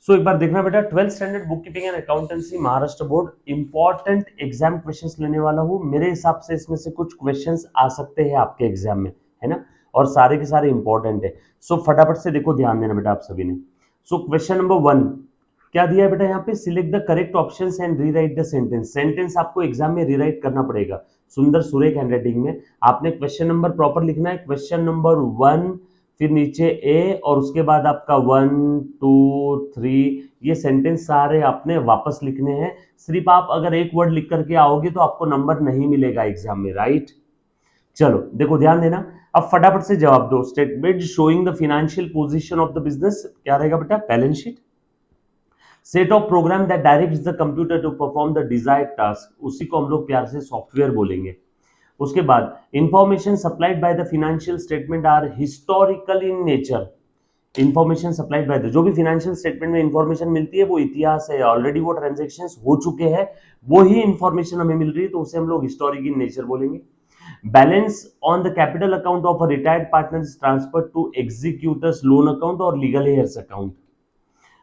सो एक बार देखना बेटा, 12th standard book keeping and accountancy Maharashtra board important exam questions लेने वाला हूँ। मेरे हिसाब से इसमें से कुछ क्वेश्चंस आ सकते हैं आपके एग्जाम में, है ना, और सारे के सारे इंपॉर्टेंट है। सो फटाफट से देखो, ध्यान देना बेटा आप सभी ने। सो क्वेश्चन नंबर 1 क्या दिया है बेटा, यहाँ पे select the correct options and rewrite the sentence. Sentence आपको एग्जाम में रीराइट करना पड़ेगा सुंदर सुरेख हैंडराइटिंग में। आपने क्वेश्चन नंबर प्रॉपर लिखना है, क्वेश्चन नंबर 1, फिर नीचे ए, और उसके बाद आपका 1 2 3, ये सेंटेंस सारे आपने वापस लिखने हैं। सिर्फ आप अगर एक वर्ड लिख करके आओगे तो आपको नंबर नहीं मिलेगा एग्जाम में, राइट। चलो देखो, ध्यान देना। अब फटाफट से जवाब दो। Statement showing the financial position of the business क्या रहेगा बेटा, balance sheet. Set of program that directs the computer to perform the desired task, उसी को हम लोग प्यार से सॉफ्टवेयर बोलेंगे। उसके बाद information supplied by the financial statement are historical in nature. Information supplied by the, जो भी फाइनेंशियल स्टेटमेंट में इंफॉर्मेशन मिलती है वो इतिहास है, ऑलरेडी वो ट्रांजैक्शंस हो चुके हैं, वो ही इंफॉर्मेशन हमें मिल रही है, तो उसे हम लोग हिस्टोरिक इन नेचर बोलेंगे। Balance on the capital account of a retired partner is transfer to executors loan account और लीगल हेयर्स अकाउंट।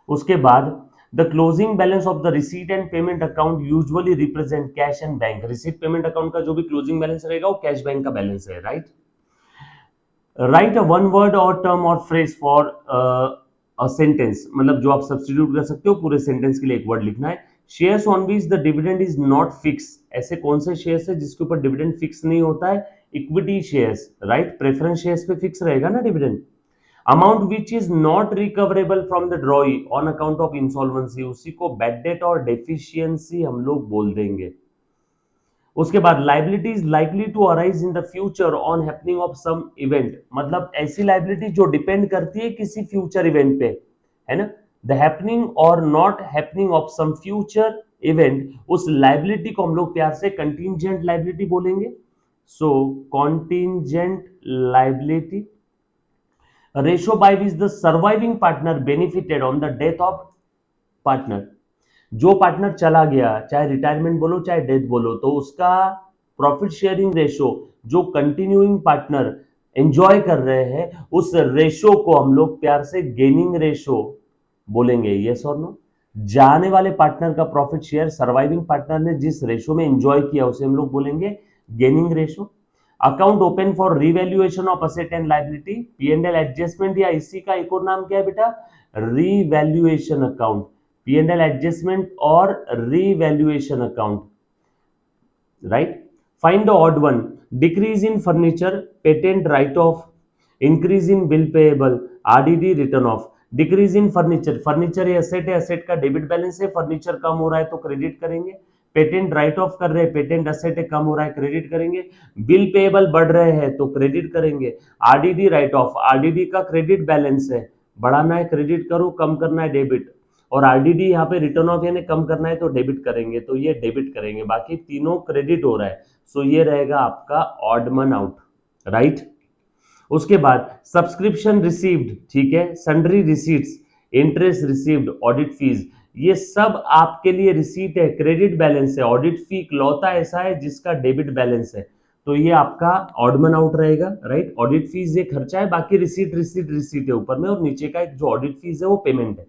उसके बाद the closing balance of the receipt and payment account usually represent cash and bank. Receipt payment account का जो भी closing balance रहेगा वो cash bank का balance है, right. Right a one word or term or phrase for a sentence, मतलब जो आप सब्स्टिट्यूट कर सकते हो, पूरे सेंटेंस के लिए एक वर्ड लिखना है। Shares on which the dividend is not fix, ऐसे कौन से शेयर्स है जिसके ऊपर डिविडेंड फिक्स नहीं होता है, equity shares, right. Preference shares पे फिक्स रहेगा ना dividend. Amount which is not recoverable from the ड्रॉई on account of insolvency, उसी को बैड डेट और डेफिशिएंसी हम लोग बोल देंगे। उसके बाद liability is likely to arise in the future on happening of some event, मतलब ऐसी लाइबिलिटी जो डिपेंड करती है किसी फ्यूचर इवेंट पे, है ना। द हैपनिंग और not happening of some future event, उस लाइबिलिटी को हम लोग प्यार से कंटीजेंट लाइबिलिटी बोलेंगे। So contingent liability. Ratio by which the surviving partner benefited on the death of partner, जो पार्टनर चला गया, चाहे रिटायरमेंट बोलो चाहे डेथ बोलो, तो उसका प्रॉफिट शेयरिंग रेशो जो कंटिन्यूइंग पार्टनर एंजॉय कर रहे हैं, उस रेशो को हम लोग प्यार से गेनिंग रेशो बोलेंगे। Yes or no. जाने वाले पार्टनर का प्रॉफिट शेयर सर्वाइविंग पार्टनर ने जिस रेशो में एंजॉय किया उसे हम लोग बोलेंगे gaining ratio. Account open for revaluation of asset and liability, P and L adjustment, या इसी का एक और नाम क्या है बेटा, रिवैल्यूएशन अकाउंट। पी&एल एडजस्टमेंट और revaluation account, right. Find the odd one. Decrease in furniture, patent write off, increase in bill payable, R D D written off. Decrease in furniture, furniture ये एसेट है, एसेट का डेबिट बैलेंस है, furniture कम हो रहा है तो क्रेडिट करेंगे। पेटेंट राइट ऑफ कर रहे हैं, पेटेंट एसेट है, कम हो रहा है, क्रेडिट करेंगे। बिल पेएबल बढ़ रहे हैं तो क्रेडिट करेंगे। आरडीडी राइट ऑफ, आरडीडी का क्रेडिट बैलेंस है, बढ़ाना है क्रेडिट करो, कम करना है डेबिट। और आरडीडी यहाँ पे रिटर्न ऑफ यानी कम करना है तो डेबिट करेंगे, तो ये डेबिट करेंगे, बाकी तीनों क्रेडिट हो रहा है। सो ये रहेगा आपका ऑड मन आउट, राइट। उसके बाद सब्सक्रिप्शन रिसीव्ड, ठीक है, sundry receipts, interest received, audit fees, ये सब आपके लिए रिसीट है, क्रेडिट बैलेंस है। ऑडिट फी इकलौता ऐसा है जिसका डेबिट बैलेंस है, तो ये आपका ऑड मन आउट रहेगा, राइट। ऑडिट फीस ये खर्चा है, बाकी रिसीट रिसीट रिसीट है ऊपर में, और नीचे का एक जो ऑडिट फीस है वो पेमेंट है।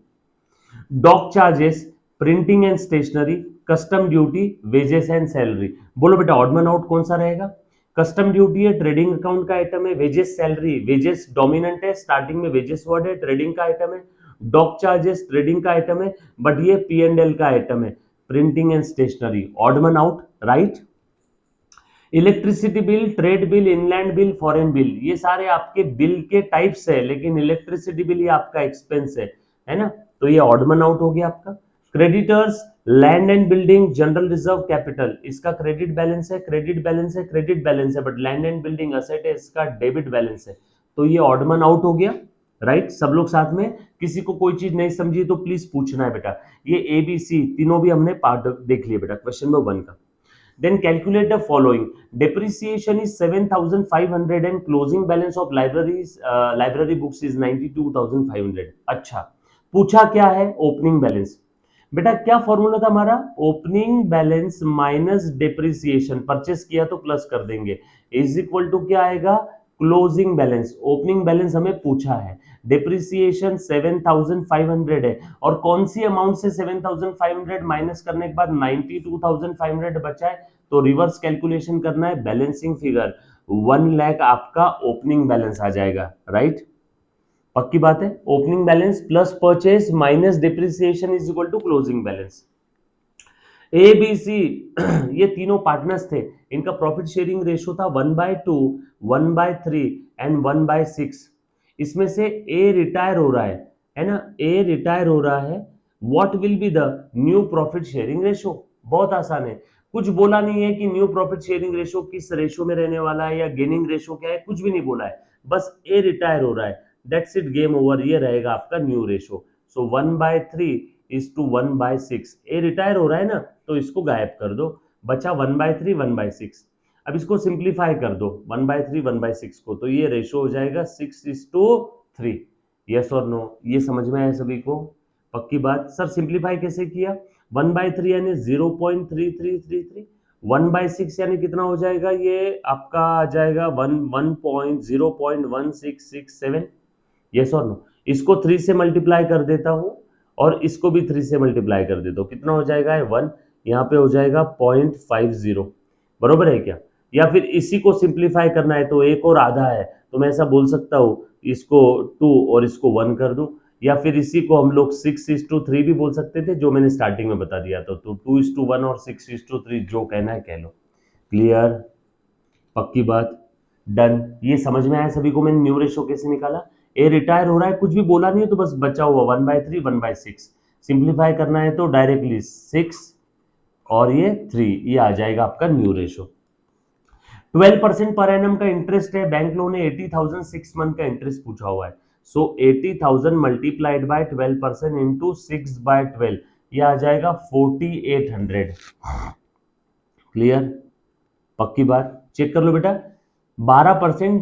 Dock charges, printing and stationery, custom duty, wages and salary. बोलो बेटा ऑड मन आउट कौन सा रहेगा। कस्टम ड्यूटी है, ट्रेडिंग अकाउंट का आइटम है। वेजेस सैलरी, वेजेस डोमिनेंट है, स्टार्टिंग में वेजेस वर्ड है, ट्रेडिंग का आइटम है। डॉक चार्जेस ट्रेडिंग का आइटम है, बट ये पी&एल का आइटम है। Printing and stationery, odd man out, right. Electricity bill, trade bill, inland bill, foreign bill, ये सारे आपके बिल के टाइप्स है, लेकिन इलेक्ट्रिसिटी बिल ये आपका एक्सपेंस है ना, तो ये ऑड मन आउट हो गया आपका। Creditors, land and building, general reserve capital, इसका क्रेडिट बैलेंस है, क्रेडिट बैलेंस है, क्रेडिट बैलेंस है, but land and building asset है, इसका डेबिट बैलेंस है, तो ये ऑड मन आउट हो गया, राइट। सब लोग साथ में, किसी को कोई चीज नहीं समझी तो प्लीज पूछना है बेटा। ये ABC तीनों भी हमने पार्ट देख लिए बेटा क्वेश्चन नंबर 1 का। Then calculate the following. Depreciation is 7,500 and closing balance of library books is 92,500. अच्छा, पूछा क्या है, ओपनिंग बैलेंस। बेटा क्या फॉर्मूला था हमारा, opening balance minus depreciation, purchase किया तो प्लस कर देंगे, इज इक्वल टू क्या आएगा, क्लोजिंग बैलेंस, ओपनिंग बैलेंस हमें पूछा है, डिप्रिसिएशन 7500 है, और कौन सी अमाउंट से 7500 माइनस करने के बाद 92500 बचा है, तो रिवर्स कैलकुलेशन करना है, बैलेंसिंग फिगर 1 लाख आपका ओपनिंग बैलेंस आ जाएगा, राइट। पक्की बात है, opening balance plus purchase minus depreciation is equal to closing balance. A B C ये तीनों पार्टनर्स थे, इनका प्रॉफिट शेयरिंग रेशियो था 1/2, 1/3 एंड 1/6। इसमें से ए रिटायर हो रहा है ना, ए रिटायर हो रहा है, what will be the new profit sharing ratio. बहुत आसान है, कुछ बोला नहीं है कि न्यू प्रॉफिट शेयरिंग रेशियो किस रेशियो में रहने वाला है या गेनिंग रेशियो क्या है, कुछ भी नहीं बोला है, बस ए रिटायर हो रहा है, दैट्स इट, गेम ओवर, ये रहेगा आपका new ratio. So 1/3 is to 1/6, A retire हो रहा है ना, तो इसको गायब कर दो, बचा 1/3 1/6। अब इसको सिंप्लीफाई कर दो 1/3 1/6 को, तो ये रेशियो हो जाएगा 6:3। यस और नो, ये समझ में आया सभी को? पक्की बात। सर सिंप्लीफाई कैसे किया? 1/3 यानी 0.3333, 1/6 यानी कितना हो जाएगा, ये आपका आ जाएगा 0.1667। यस और नो, इसको 3 से मल्टीप्लाई कर देता हूं और इसको भी 3 से मल्टीप्लाई कर देता हूं, कितना हो जाएगा 1, यहाँ पे हो जाएगा 0.50, बरोबर है क्या? या फिर इसी को सिंप्लीफाई करना है तो एक और आधा है, तो मैं ऐसा बोल सकता हूँ, इसको 2 और इसको 1 कर दूं, या फिर इसी को हम लोग 6:3 भी बोल सकते थे, जो मैंने स्टार्टिंग में बता दिया था, तो 2:1 और 6:3 जो कहना है कह लो। क्लियर? पक्की बात, डन। ये समझ में आया सभी को? मैंने न्यू रेशियो कैसे निकाला? ए रिटायर हो रहा है, कुछ भी बोला नहीं है, तो बस बचा हुआ 1/3 1/6, सिंप्लीफाई करना है तो डायरेक्टली 6 और ये 3, ये आ जाएगा आपका न्यू रेशियो। 12% पर एनम का इंटरेस्ट है, बैंक लोन है, 80,000 6 मंथ का इंटरेस्ट पूछा हुआ है, सो 80,000 मल्टीप्लाइड बाय 12% इंटू 6/12, ये आ जाएगा 4800। क्लियर? पक्की बात, चेक कर लो बेटा, 12%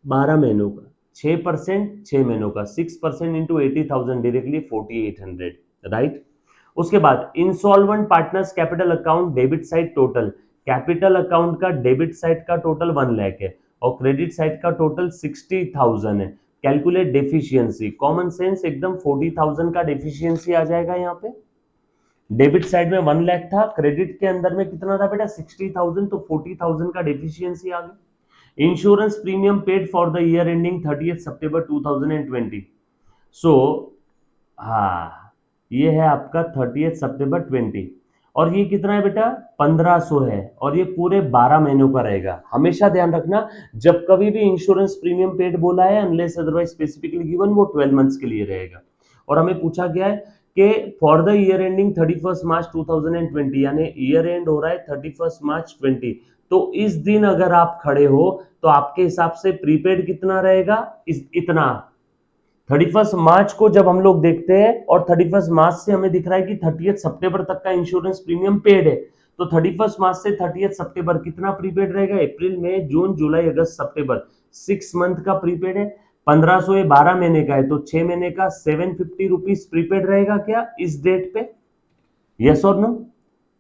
12 महीनों का, 6% 6 महीनों का, 6% इंटू 80,000 डायरेक्टली 4800, राइट। उसके बाद insolvent partners capital account debit side total, capital account का डेबिट साइड का टोटल 1 लाख है और क्रेडिट साइड का टोटल 60,000 है। कैलकुलेट डेफिशिएंसी, कॉमन सेंस एकदम 40,000 का डेफिशिएंसी आ जाएगा यहाँ पे। डेबिट साइड में 1 लाख था, क्रेडिट के अंदर में कितना था बेटा 60,000, तो 40,000 का डेफिशिएंसी आ गया। Insurance premium paid for the year ending 30 सितंबर 2020, सो हाँ, ये है आपका 30 सितंबर 20, और ये कितना है बेटा 1500 है, और ये पूरे 12 महीनों का रहेगा। हमेशा ध्यान रखना, जब कभी भी इंश्योरेंस प्रीमियम पेड बोला है अनलेस अदरवाइज स्पेसिफिकली गिवन, वो 12 मंथ्स के लिए रहेगा। और हमें पूछा गया है कि फॉर द ईयर एंडिंग 31 मार्च 2020, यानी ईयर एंड हो रहा है 31 मार्च 20, तो इस दिन अगर आप खड़े हो तो आपके हिसाब से प्रीपेड कितना रहेगा, इतना। 31 मार्च को जब हम लोग देखते हैं और 31 मार्च से हमें दिख रहा है कि 30 सितंबर तक का इंश्योरेंस प्रीमियम पेड है, तो 31 मार्च से 30 सितंबर कितना प्रीपेड रहेगा, अप्रैल मई जून जुलाई अगस्त सितंबर, 6 मंथ का प्रीपेड है। 1500 ये 12 महीने का है, तो 6 महीने का 750 रुपीज प्रीपेड रहेगा क्या इस डेट पे? Yes or no?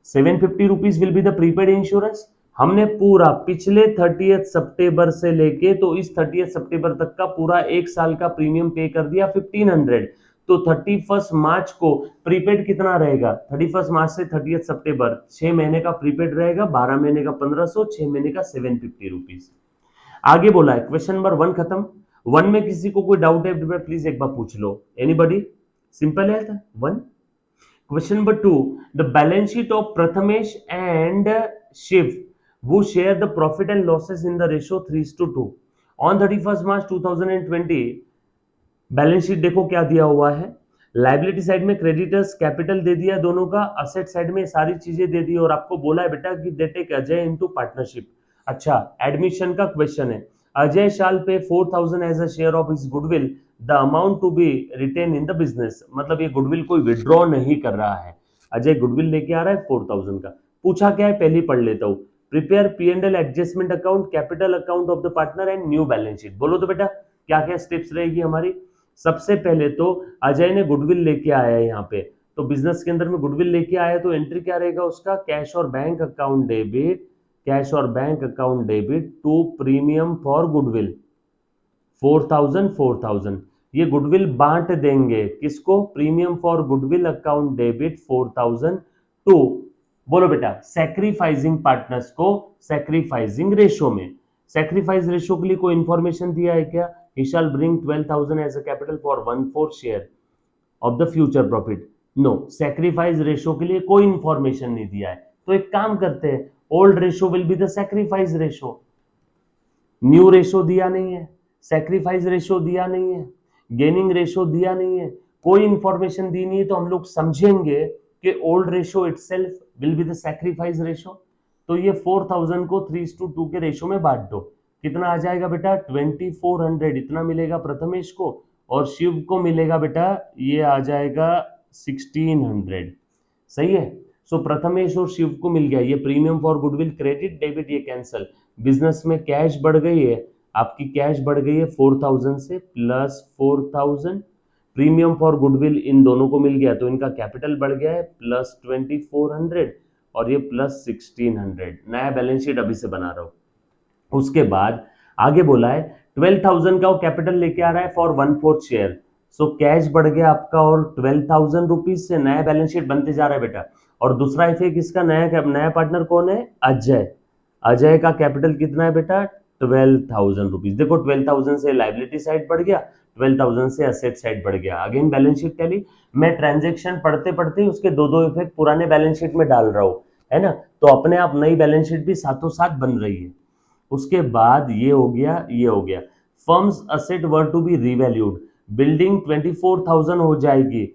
750 rupees will be the prepaid insurance. हमने पूरा पिछले 30 सितंबर से लेके तो इस 30 सितंबर तक का पूरा एक साल का प्रीमियम पे कर दिया 1500, तो 31 मार्च को प्रीपेड कितना रहेगा, 31 मार्च से 30 सितंबर 6 महीने का प्रीपेड रहेगा, 12 महीने का 1500, 6 महीने का 750 रुपीज। आगे बोला है क्वेश्चन नंबर 1 खत्म। 1 में किसी को कोई डाउट है प्लीज एक बार पूछ लो, एनीबॉडी? सिंपल है 1। Question number 2. The balance sheet of Prathamesh and Shiv who share the profit and losses in the ratio 3:2. On 31st March 2020, balance sheet देखो क्या दिया हुआ है। लाइबिलिटी साइड में क्रेडिटर्स कैपिटल दे दिया दोनों का, असेट साइड में सारी चीजें दे दी, और आपको बोला है बेटा कि they take Ajay into partnership. अच्छा, एडमिशन का क्वेश्चन है। Ajay shall pay 4,000 as a share of his goodwill, the amount to be retained in the business, मतलब ये गुडविल कोई विड्रॉ नहीं कर रहा है, अजय गुडविल लेके आ रहा है 4,000 का। पूछा क्या है पहले पढ़ लेता हूँ। Prepare P&L adjustment account, capital account of the partner and new balance sheet. बोलो तो बेटा क्या क्या स्टेप्स रहेगी हमारी। सबसे पहले तो अजय ने गुडविल लेके आया है यहाँ पे, तो बिजनेस के अंदर में गुडविल लेके आया, तो एंट्री क्या रहेगा उसका, कैश और बैंक अकाउंट डेबिट, कैश और bank account debit to premium for goodwill. 4,000 ये गुडविल बांट देंगे किसको, premium for goodwill account debit 4,000 to, बोलो बेटा, सैक्रिफाइसिंग पार्टनर्स को सैक्रिफाइसिंग रेशो में। सैक्रिफाइस रेशो के लिए कोई इंफॉर्मेशन दिया है क्या, he shall bring 12,000 as a capital for 1/4 share of the future profit, no, sacrifice ratio के लिए कोई इंफॉर्मेशन नहीं दिया है। तो एक काम करते हैं, old ratio will be the sacrifice ratio, new ratio दिया नहीं है, सैक्रिफाइस रेशो दिया नहीं है, गेनिंग रेशो दिया नहीं है, कोई इंफॉर्मेशन दी नहीं है, तो हम लोग समझेंगे कि old ratio itself will be the sacrifice ratio. तो ये 4,000 को 3:2 के रेशो में बांट दो, कितना आ जाएगा बेटा 2400, इतना मिलेगा प्रथमेश को, और शिव को मिलेगा बेटा ये आ जाएगा 1600, सही है। सो प्रथमेश और शिव को मिल गया ये premium for goodwill credit debit, ये कैंसल, बिजनेस में कैश बढ़ गई है, आपकी कैश बढ़ गई है 4,000 से plus 4,000, premium for goodwill in दोनों को मिल गया तो इनका कैपिटल बढ़ गया है प्लस 2400 और ये प्लस 1600, नया बैलेंस शीट अभी से बना रहा हूं। उसके बाद आगे बोला है 12,000 का वो कैपिटल लेके आ रहा है फॉर 1/4 शेयर, सो कैश बढ़ गया आपका और 12,000 रुपीज से नया बैलेंस शीट बनते जा रहा है बेटा। और दूसरा इफेक्ट इसका, नया पार्टनर कौन है, अजय, अजय का कैपिटल कितना है बेटा 12,000 रुपीज, देखो 12,000 से लाइबिलिटी साइड बढ़ गया, 12,000 से असेट साइड बढ़ गया। अगेन बैलेंस शीट टैली, मैं ट्रांजैक्शन पढ़ते पढ़ते ही उसके दो इफेक्ट पुराने बैलेंस शीट में डाल रहा हूं, है ना, तो अपने आप नई बैलेंस शीट भी साथों साथ बन रही है। उसके बाद ये हो गया, ये हो गया, firm's asset were to be revalued, building 24,000 हो जाएगी।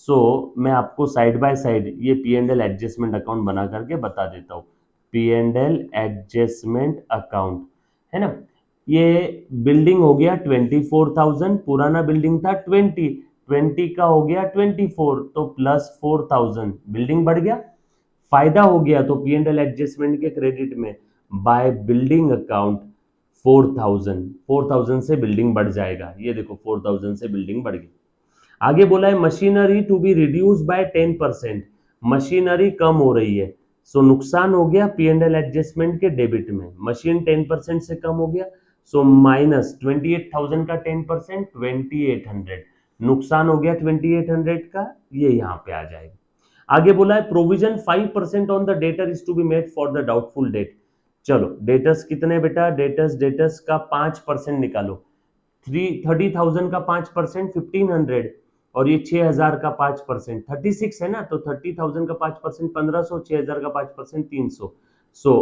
सो मैं आपको साइड बाय साइड ये P&L एडजस्टमेंट अकाउंट बना करके बता देता हूँ, P&L एडजस्टमेंट अकाउंट, है ना, ये बिल्डिंग हो गया 24,000, पुराना बिल्डिंग था 20 का हो गया 24, तो प्लस 4,000, बिल्डिंग बढ़ गया, फायदा हो गया तो P&L एडजस्टमेंट के क्रेडिट में बाय बिल्डिंग अकाउंट 4,000 से बिल्डिंग बढ़ जाएगा, ये देखो 4,000 से बिल्डिंग बढ़ गई। आगे बोला है machinery to be reduce by 10%, machinery कम हो रही है, सो नुकसान हो गया P&L एडजस्टमेंट के डेबिट में, मशीन 10% से कम हो गया, सो माइनस 28,000 का 10% 2,800, नुकसान हो गया 2,800 का, ये यहाँ पे आ जाएगा। आगे बोला है provision 5% on the debtor is to be made for the doubtful debt, चलो डेटर्स कितने बेटा, डेटर्स का 5% निकालो, 30,000 का 5% 1,500, और ये 6,000 का 5% 36 है ना, तो 30,000 का 5% 1,500, 6,000 का 5% 300, सो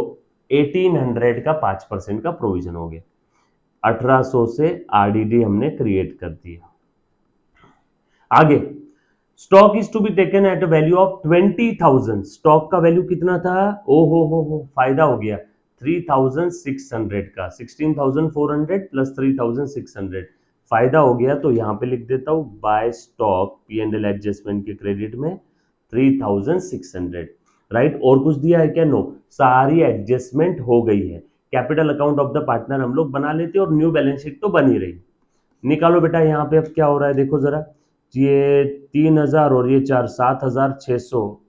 1,800 का 5% का प्रोविजन हो गया, 1,800 से RDD हमने क्रिएट कर दिया। आगे stock is to be taken at a value of 20,000, stock का वैल्यू कितना था, ओ हो फायदा हो गया 3,600 का, 16,400 प्लस 3,600 फायदा हो गया, तो यहां पे लिख देता हूं बाय स्टॉक P&L एडजस्टमेंट के क्रेडिट में 3,600, राइट। और कुछ दिया है क्या, नो, सारी एडजस्टमेंट हो गई है, capital account of the partner हम लोग बना लेते और न्यू बैलेंस शीट तो बनी रही। निकालो बेटा यहाँ पे अब क्या हो रहा है, देखो जरा, ये 3,000 और ये 4, 7,600,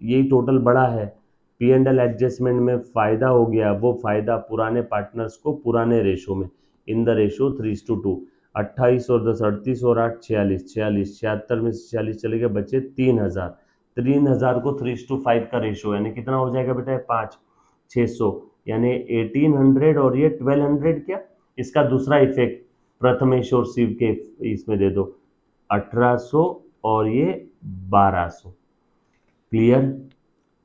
यही टोटल बड़ा है। P&L एडजस्टमेंट में फायदा हो गया, वो फायदा पुराने पार्टनर्स को पुराने रेशो में, इन द रेशो 3:2, 28 और 10 38 और 8 46, 76 में से 46 चले गए, बचे 3,000, 3,000 को 3:5 का रेशो, यानी कितना हो जाएगा बेटा 5,600, यानी 1,800 और ये 1,200, क्या इसका दूसरा इफेक्ट प्रथमेश और शिव के इसमें दे दो 1,800 और ये 1,200, क्लियर,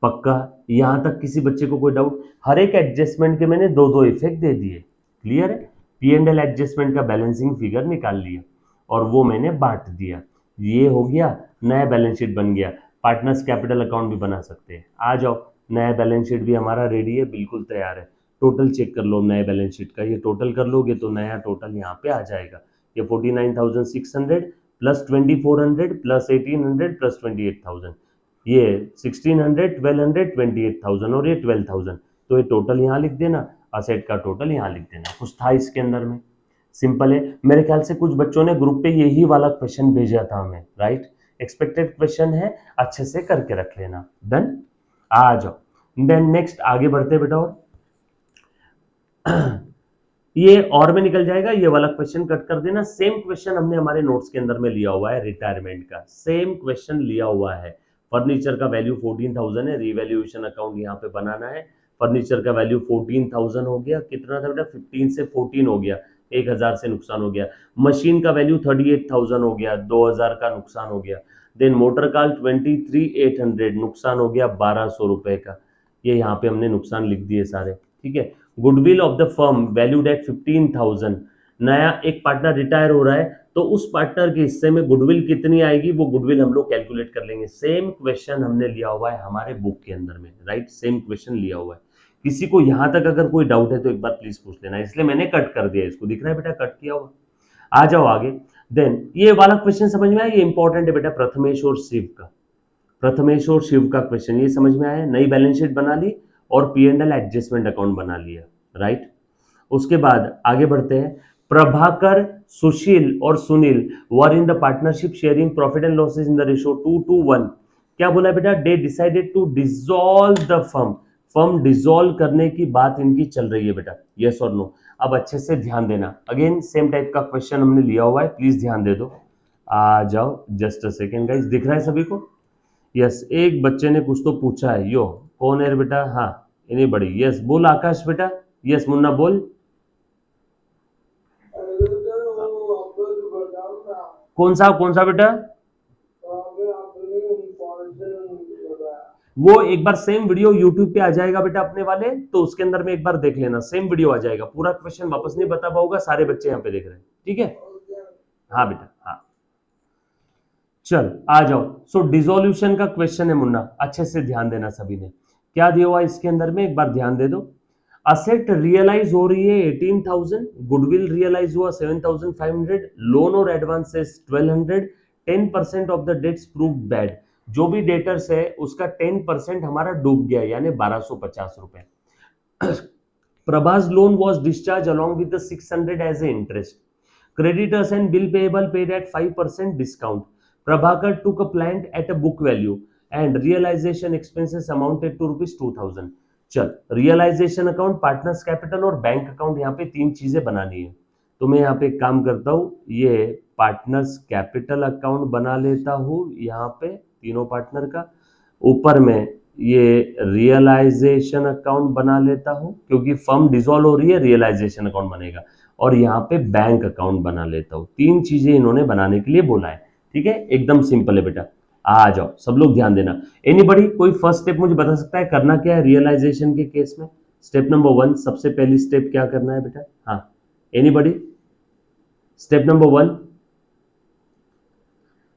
पक्का, यहां तक किसी बच्चे को कोई डाउट, हर एक एडजस्टमेंट के मैंने दो इफेक्ट दे दिए, क्लियर है। P&L एडजस्टमेंट का बैलेंसिंग फिगर निकाल लिया और वो मैंने बांट दिया, ये हो गया, नया बैलेंस शीट बन गया, पार्टनर्स कैपिटल अकाउंट भी बना सकते हैं। आ जाओ, नया बैलेंस शीट भी हमारा रेडी है, बिल्कुल तैयार है, टोटल चेक कर लो नए बैलेंस शीट का, ये टोटल कर लोगे तो नया टोटल यहाँ पे आ जाएगा, ये 49,600 प्लस 2,400 प्लस 1,800 प्लस 28,000, ये 1,600 1,200 28,000 और ये 12,000, तो ये टोटल यहाँ लिख देना, असेट का टोटल यहाँ लिख देना, कुछ था इसके अंदर में, सिंपल है। मेरे ख्याल से कुछ बच्चों ने ग्रुप पे यही वाला क्वेश्चन भेजा था हमें, राइट, एक्सपेक्टेड क्वेश्चन है, अच्छे से करके रख लेना, डन। आ जाओ, देन नेक्स्ट आगे बढ़ते बेटा, और ये और में निकल जाएगा, ये वाला क्वेश्चन कट कर देना। सेम क्वेश्चन हमने हमारे नोट्स के अंदर में लिया हुआ है, रिटायरमेंट का सेम क्वेश्चन लिया हुआ है। फर्नीचर का वैल्यू 14,000 है, रिवैल्यूएशन अकाउंट यहाँ पे बनाना है। फर्नीचर का वैल्यू 14,000 हो गया, कितना था बेटा 15 से 14 हो गया, 1,000 से नुकसान हो गया। मशीन का वैल्यू 38,000 हो गया, 2,000 का नुकसान हो गया। देन मोटर कार 23,800 नुकसान हो गया 1,200 रुपए का। ये यहाँ पे हमने नुकसान लिख दिए सारे, ठीक है। Goodwill of the firm valued at 15,000, नया एक पार्टनर रिटायर हो रहा है तो उस पार्टनर के हिस्से में गुडविल कितनी आएगी, वो गुडविल हम लोग कैलकुलेट कर लेंगे। सेम क्वेश्चन हमने लिया हुआ है हमारे बुक के अंदर में, राइट, सेम क्वेश्चन लिया हुआ है। किसी को यहां तक अगर कोई डाउट है तो एक बार प्लीज पूछ लेना, इसलिए मैंने कट कर दिया इसको, दिख रहा है बेटा कट किया हुआ। आ जाओ आगे। देन ये वाला क्वेश्चन समझ में आया, ये इंपॉर्टेंट है बेटा, प्रथमेश और शिव का। प्रथमेश और शिव का क्वेश्चन ये समझ में आया, नई बैलेंस शीट बना ली और P&L एडजस्टमेंट अकाउंट बना लिया, राइट। उसके बाद आगे बढ़ते हैं। प्रभाकर, सुशील और Sunil were in the partnership sharing profit and losses in the ratio 2:1। क्या बोला बेटा, they decided to dissolve the firm, firm dissolve करने की बात इनकी चल रही है बेटा, यस और नो। अब अच्छे से ध्यान देना, अगेन सेम टाइप का क्वेश्चन हमने लिया हुआ है, प्लीज ध्यान दे दो। आ जाओ, जस्ट अ सेकेंड गाइस, दिख रहा है सभी को? यस, एक बच्चे ने कुछ तो पूछा है, यो कौन है बेटा, हाँ इन्हीं बड़ी, यस बोल आकाश बेटा, यस मुन्ना बोल। कौन सा बेटा? वो एक बार सेम वीडियो यूट्यूब पे आ जाएगा बेटा अपने वाले, तो उसके अंदर में एक बार देख लेना, सेम वीडियो आ जाएगा, पूरा क्वेश्चन वापस नहीं बता पाऊंगा, सारे बच्चे यहाँ पे देख रहे हैं, ठीक है। हाँ बेटा हाँ, चल आ जाओ। सो डिसोल्यूशन का क्वेश्चन है मुन्ना, अच्छे से ध्यान देना सभी ने, क्या दिया हुआ इसके अंदर में एक बार ध्यान दे दो। असेट रियलाइज हो रही है 18,000, गुडविल रियलाइज हुआ 7,500, लोन और advances 1,200, 10% of the debts prove bad, जो भी डेटर्स है उसका 10% हमारा डूब गया, यानी 1,250 रुपए। Prabhas loan was discharge along with the 600 as a interest, creditors and bill payable paid at 5% discount. Prabhakar took a plant at a book value and realization expenses amounted to rupees 2,000. चल, realisation account, partners capital और bank account, यहाँ पे तीन चीजें बनानी है। तो मैं यहाँ पे एक काम करता हूँ, ये पार्टनर्स कैपिटल अकाउंट बना लेता हूँ यहाँ पे तीनों पार्टनर का, ऊपर में ये रियलाइजेशन अकाउंट बना लेता हूँ क्योंकि फर्म डिसॉल्व हो रही है, रियलाइजेशन अकाउंट बनेगा, और यहाँ पे बैंक अकाउंट बना लेता हूँ। तीन चीजें इन्होंने बनाने के लिए बोला है, ठीक है, एकदम सिंपल है बेटा। आ जाओ सब लोग ध्यान देना। एनीबॉडी कोई फर्स्ट स्टेप मुझे बता सकता है करना क्या है रियलाइजेशन के केस में? स्टेप नंबर 1, सबसे पहली स्टेप क्या करना है बेटा? हाँ, एनीबॉडी, स्टेप नंबर 1।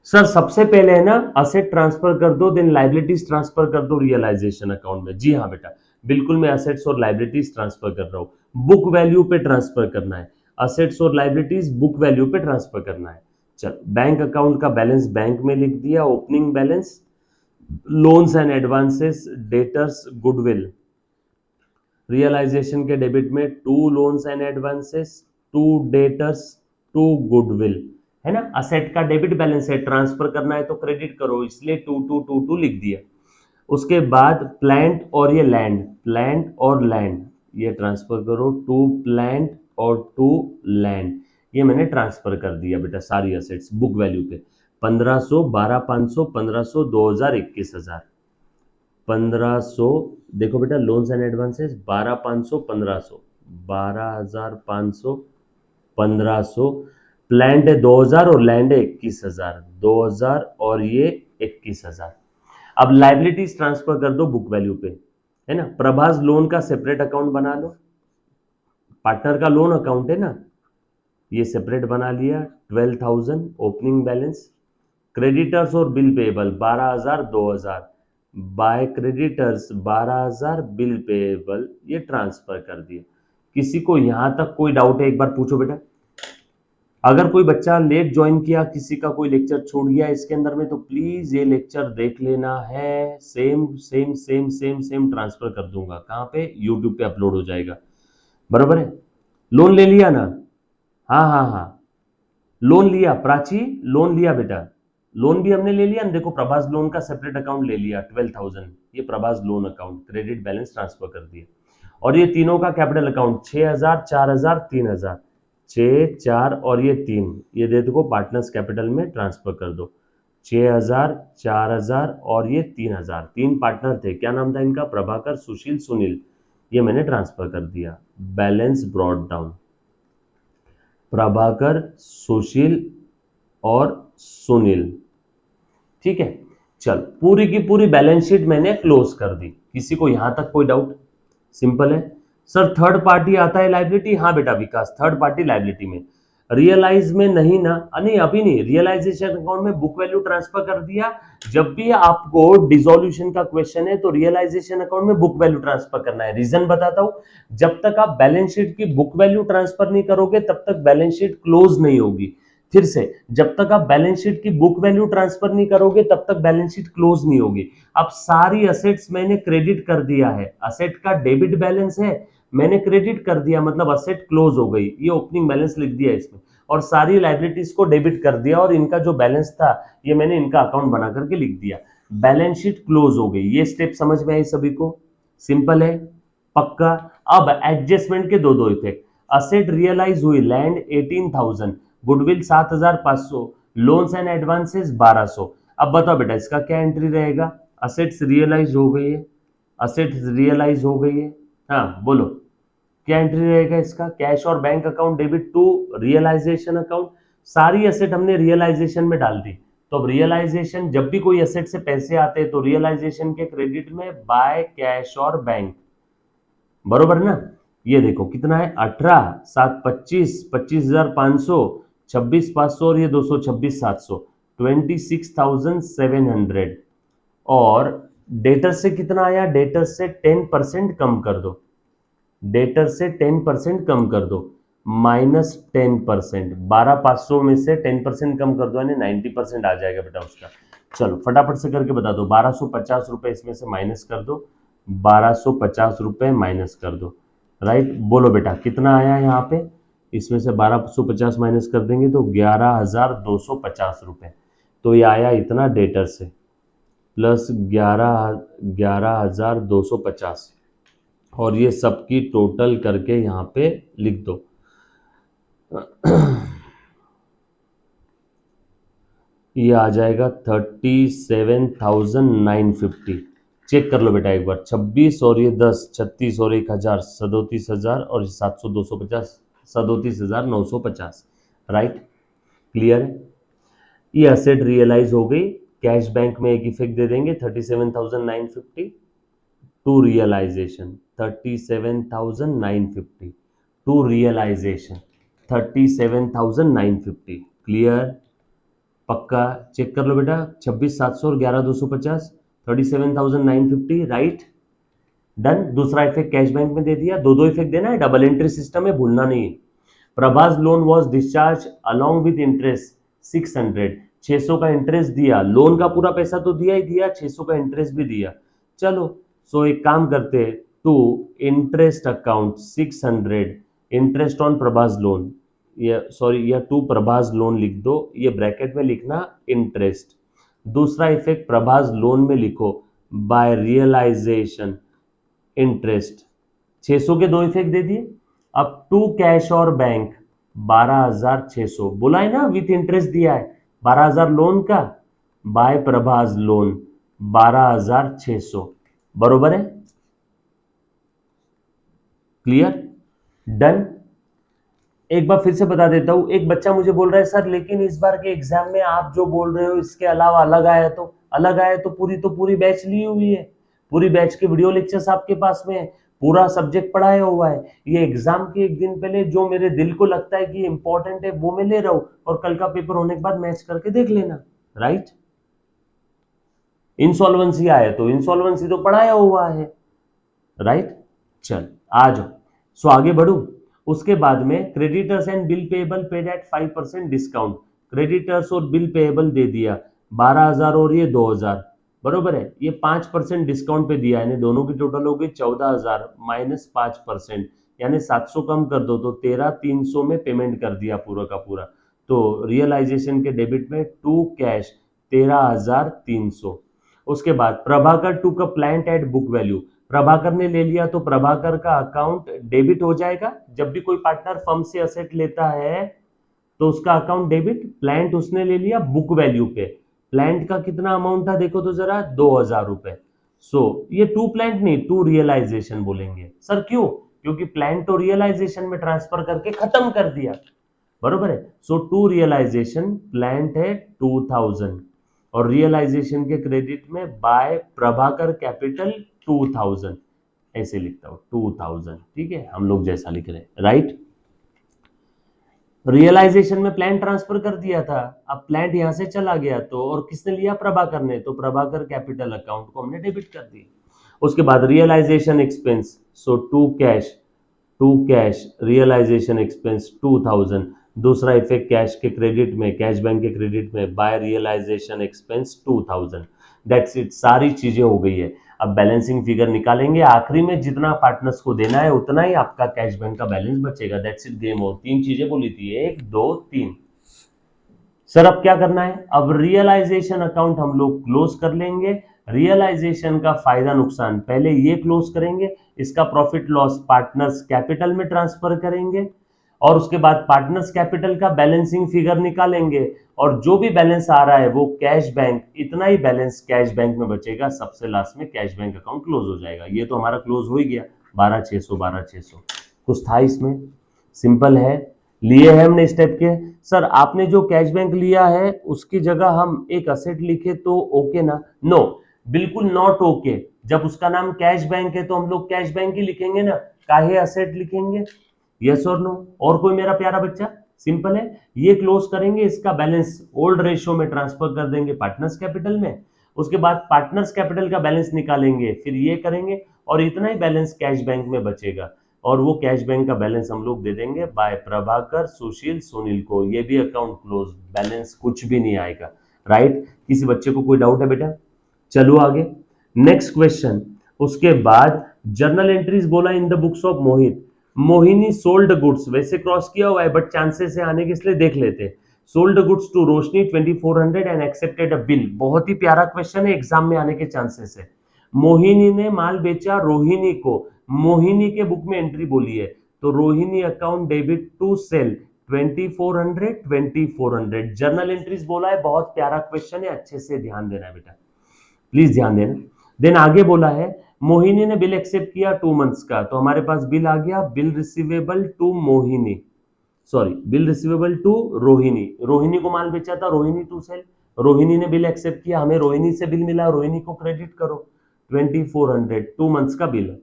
सर सबसे पहले है ना, असेट ट्रांसफर कर दो, देन लाइबिलिटीज ट्रांसफर कर दो रियलाइजेशन अकाउंट में। जी हाँ बेटा, बिल्कुल मैं असेट्स और लाइबिलिटीज ट्रांसफर कर रहा हूँ, बुक वैल्यू पे ट्रांसफर करना है, असेट्स और लाइबिलिटीज बुक वैल्यू पे ट्रांसफर करना है। चल, बैंक अकाउंट का बैलेंस बैंक में लिख दिया, opening balance, loans and advances, debtors, goodwill, realisation के डेबिट में 2 loans and advances, 2 debtors, 2 goodwill, है ना। असेट का डेबिट बैलेंस है, ट्रांसफर करना है तो क्रेडिट करो, इसलिए 2222 लिख दिया। उसके बाद प्लांट और ये लैंड, प्लांट और लैंड ये ट्रांसफर करो, 2 प्लांट और 2 लैंड, ये मैंने ट्रांसफर कर दिया बेटा सारी असेट्स बुक वैल्यू पे। 1,500, 12,500, 1,500, 2,000, 21,000, 1,500। देखो बेटा, लोन्स एंड एडवांसेस 12,500, 1,500, 12,500, 1,500, प्लांट है 2,000 और लैंड है 21,000, 2,000 और ये 21,000। अब लाइबिलिटीज ट्रांसफर कर दो बुक वैल्यू पे, है ना। प्रभास लोन का सेपरेट अकाउंट बना लो, पार्टनर का लोन अकाउंट है ना, ये सेपरेट बना लिया, 12,000 ओपनिंग बैलेंस। क्रेडिटर्स और bill payable 12,000, 2,000, by creditors 12,000, bill payable ये ट्रांसफर कर दिया। किसी को यहां तक कोई डाउट है एक बार पूछो बेटा। अगर कोई बच्चा लेट ज्वाइन किया, किसी का कोई लेक्चर छूट गया इसके अंदर में, तो प्लीज ये लेक्चर देख लेना है, same same same same same transfer कर दूंगा, कहाँ पे? यूट्यूब पे अपलोड हो जाएगा, बराबर है। लोन ले लिया ना? हाँ हाँ हाँ, लोन लिया प्राची, लोन लिया बेटा, लोन भी हमने ले लिया ना, देखो प्रभास लोन का सेपरेट अकाउंट ले लिया 12,000, ये Prabhas loan account, credit balance transfer कर दिया। और ये तीनों का कैपिटल अकाउंट 6,000, 4,000, 3,000, 6, 4 और ये 3, ये दे दो पार्टनर्स कैपिटल में ट्रांसफर कर दो। 6,000, 4,000 और ये 3,000, 3 पार्टनर थे, क्या नाम था इनका, प्रभाकर, सुशील, सुनील, ये मैंने ट्रांसफर कर दिया। Balance brought down, Prabhakar, Sushil और सुनील, ठीक है। चल पूरी की पूरी बैलेंस शीट मैंने क्लोज कर दी। किसी को यहां तक कोई डाउट? सिंपल है सर। थर्ड पार्टी आता है लाइबिलिटी, हाँ बेटा विकास, थर्ड पार्टी लाइबिलिटी में रियलाइज में नहीं ना, नहीं अभी नहीं, रियलाइजेशन अकाउंट में बुक वैल्यू ट्रांसफर कर दिया। जब भी आपको डिसोल्यूशन का क्वेश्चन है तो रियलाइजेशन अकाउंट में बुक वैल्यू ट्रांसफर करना है। रीजन बताता हूं, जब तक आप बैलेंस शीट की बुक वैल्यू ट्रांसफर नहीं करोगे तब तक बैलेंस शीट क्लोज नहीं होगी। फिर से, जब तक आप बैलेंस शीट की बुक वैल्यू ट्रांसफर नहीं करोगे तब तक बैलेंस शीट क्लोज नहीं होगी। अब सारी असेट्स मैंने क्रेडिट कर दिया है, असेट का डेबिट बैलेंस है, मैंने क्रेडिट कर दिया, मतलब असेट क्लोज हो गई, ये ओपनिंग बैलेंस लिख दिया इसमें, और सारी लाइबिलिटीज को डेबिट कर दिया, और इनका जो बैलेंस था ये मैंने इनका अकाउंट बना करके लिख दिया। बैलेंस शीट क्लोज हो गई। ये स्टेप समझ में आई सभी को? सिंपल है, पक्का। अब एडजस्टमेंट के दो दो इफेक्ट, असेट रियलाइज हुई, land 18,000, goodwill 7,500, loans and advances 1,200। अब बताओ बेटा इसका क्या एंट्री रहेगा? असेट्स रियलाइज हो गई है, असेट्स रियलाइज हो गई है, हाँ बोलो क्या एंट्री रहेगा इसका? कैश और bank account debit to realisation account. सारी एसेट हमने रियलाइजेशन में डाल दी, तो अब रियलाइजेशन, जब भी कोई एसेट से पैसे आते हैं तो रियलाइजेशन के क्रेडिट में बाय कैश और बैंक, बरोबर ना। ये देखो कितना है, 18, 7, 25, 25,500, 26,500 और ये 200, 26,700, 26,700। और डेटर से कितना आया? डेटर से 10% कम कर दो, डेटर से 10% कम कर दो, -10%, 12,500 में से 10% कम कर दो यानी 90% आ जाएगा बेटा उसका। चलो फटाफट से करके बता दो, 1,250 रुपए इसमें से माइनस कर दो, 1,250 रुपए माइनस कर दो, राइट। बोलो बेटा कितना आया यहाँ पे? इसमें से 1,250 माइनस कर देंगे तो 11,250 रुपए, तो ये आया इतना डेटर से, प्लस 11,250, और ये सबकी टोटल करके यहाँ पे लिख दो। ये आ जाएगा 37,950। चेक कर लो बेटा एक बार, 26 और ये 10, 36 और 1,000, 37,000 और 700, 250, 37,950, राइट। क्लियर है? ये असेट रियलाइज हो गई। कैश बैंक में एक इफेक्ट दे देंगे 37,950 to realisation, 37,950 to realisation, 37,950। Clear? पक्का? चेक कर लो बेटा, 26,700 और 11,250, 37,950, राइट। डन। दूसरा इफेक्ट कैश बैंक में दे दिया, दो दो इफेक्ट देना है, डबल एंट्री सिस्टम है, भूलना नहीं है। Prabhas loan was discharge along with interest 600, 600 का इंटरेस्ट दिया, लोन का पूरा पैसा तो दिया ही दिया, 600 का इंटरेस्ट भी दिया। चलो सो एक काम करते हैं, to interest account 600, interest on Prabhas loan, ये सॉरी ये टू प्रभास लोन लिख दो, ये ब्रैकेट में लिखना इंटरेस्ट। दूसरा इफेक्ट प्रभास लोन में लिखो बाय रियलाइजेशन इंटरेस्ट, 600 के दो इफेक्ट दे दिए। अब टू कैश और बैंक 12,600, बोला है ना विथ इंटरेस्ट दिया है, 12,000 लोन का, बाय प्रभास लोन 12,600, बरोबर है। क्लियर? डन। एक बार फिर से बता देता हूं, एक बच्चा मुझे बोल रहा है सर लेकिन इस बार के एग्जाम में आप जो बोल रहे हो इसके अलावा अलग आया, तो अलग आया तो पूरी बैच ली हुई है, पूरी बैच के वीडियो लेक्चर्स आपके पास में है, पूरा सब्जेक्ट पढ़ाया हुआ है। ये एग्जाम के एक दिन पहले जो मेरे दिल को लगता है कि इंपॉर्टेंट है वो मैं ले रहा हूं, और कल का पेपर होने के बाद मैच करके देख लेना, राइट। इंसॉल्वेंसी आया तो इंसॉल्वेंसी तो पढ़ाया हुआ है, राइट। चल आ जाओ, सो आगे बढ़ू। उसके बाद में creditors and bill payable paid at 5% discount, creditors और बिल पेएबल दे दिया 12,000 और ये 2,000, बरोबर है। ये 5% डिस्काउंट पे दिया है, दोनों की टोटल हो गई 14,000 माइनस 5%, यानी 700 कम कर दो तो 13,300 में पेमेंट कर दिया पूरा का पूरा। तो रियलाइजेशन के डेबिट में टू कैश 13,300, उसके बाद Prabhakar took a plant at book value, Prabhakar ने ले लिया तो प्रभाकर का अकाउंट डेबिट हो जाएगा। जब भी कोई पार्टनर फर्म से असेट लेता है तो उसका अकाउंट डेबिट, प्लांट उसने ले लिया बुक वैल्यू पे, प्लांट का कितना अमाउंट था देखो तो जरा 2000 रुपए। सो ये टू प्लांट नहीं टू रियलाइजेशन बोलेंगे। सर क्यों? क्योंकि प्लांट तो रियलाइजेशन में ट्रांसफर करके खत्म कर दिया, बरोबर है। सो टू रियलाइजेशन प्लांट है 2000 और रियलाइजेशन के क्रेडिट में बाय प्रभाकर कैपिटल 2000, ऐसे लिखता हूं 2000, ठीक है, हम लोग जैसा लिख रहे हैं, राइट। रियलाइजेशन में प्लान ट्रांसफर कर दिया था, अब प्लांट यहां से चला गया तो, और किसने लिया? प्रभाकर ने, तो प्रभाकर कैपिटल अकाउंट को हमने डेबिट कर दिया। उसके बाद realisation expense, so to cash realisation expense 2000, दूसरा इफेक्ट कैश के क्रेडिट में, कैश बैंक के क्रेडिट में by realisation expense 2000, that's it, सारी चीजें हो गई है। अब बैलेंसिंग फिगर निकालेंगे, आखिरी में जितना पार्टनर्स को देना है उतना ही आपका कैश बैंक का बैलेंस बचेगा, दैट्स इट, गेम ओवर। तीन चीजें बोली थी, 1 2 3। सर अब क्या करना है? अब रियलाइजेशन अकाउंट हम लोग क्लोज कर लेंगे। रियलाइजेशन का फायदा नुकसान पहले ये क्लोज करेंगे, इसका प्रॉफिट लॉस पार्टनर्स कैपिटल में ट्रांसफर करेंगे, और उसके बाद पार्टनर्स कैपिटल का बैलेंसिंग फिगर निकालेंगे, और जो भी बैलेंस आ रहा है वो कैश बैंक, इतना ही बैलेंस कैश बैंक में बचेगा, सबसे लास्ट में कैश बैंक अकाउंट क्लोज हो जाएगा। ये तो हमारा क्लोज हो ही गया, 12600 कुछ था इसमें, सिंपल है, लिए हैं हमने स्टेप के। सर आपने जो कैश बैंक लिया है उसकी जगह हम एक असेट लिखे तो ओके ना? नो, बिल्कुल नॉट ओके। जब उसका नाम कैश बैंक है तो हम लोग कैश बैंक ही लिखेंगे ना, काहे असेट लिखेंगे? Yes or no? और कोई मेरा प्यारा बच्चा? सिंपल है, ये क्लोज करेंगे, इसका बैलेंस ओल्ड रेशियो में ट्रांसफर कर देंगे पार्टनर्स कैपिटल में, उसके बाद पार्टनर्स कैपिटल का बैलेंस निकालेंगे, फिर ये करेंगे, और इतना ही बैलेंस कैश बैंक में बचेगा, और वो कैश बैंक का बैलेंस हम लोग दे देंगे बाय प्रभाकर सुशील सुनील को, ये भी अकाउंट क्लोज, बैलेंस कुछ भी नहीं आएगा, राइट। किसी बच्चे को कोई डाउट है बेटा? चलो आगे, नेक्स्ट क्वेश्चन। उसके बाद जर्नल एंट्रीज बोला in the books of Mohit, Mohini sold goods, वैसे क्रॉस किया हुआ है बट चांसेस से आने के इसलिए देख लेते। Sold goods to Roshni 2400 and accepted a bill, बहुत ही प्यारा क्वेश्चन है, एग्जाम में आने के चांसेस है। मोहिनी ने माल बेचा रोहिणी को, मोहिनी के बुक में एंट्री बोली है, तो Rohini account debit to sale 2400 journal entries बोला है, बहुत प्यारा क्वेश्चन है, अच्छे से ध्यान देना है बेटा, प्लीज ध्यान देना। देन आगे बोला है मोहिनी ने बिल एक्सेप्ट किया 2 मंथ्स का, तो हमारे पास बिल आ गया, bill receivable to Mohini, sorry bill receivable to Rohini, Rohini को माल बेचा था, रोहिणी टू सेल, रोहिणी ने बिल एक्सेप्ट किया, हमें रोहिणी से बिल मिला, रोहिणी को क्रेडिट करो, 2400 2 मंथ्स का बिल है।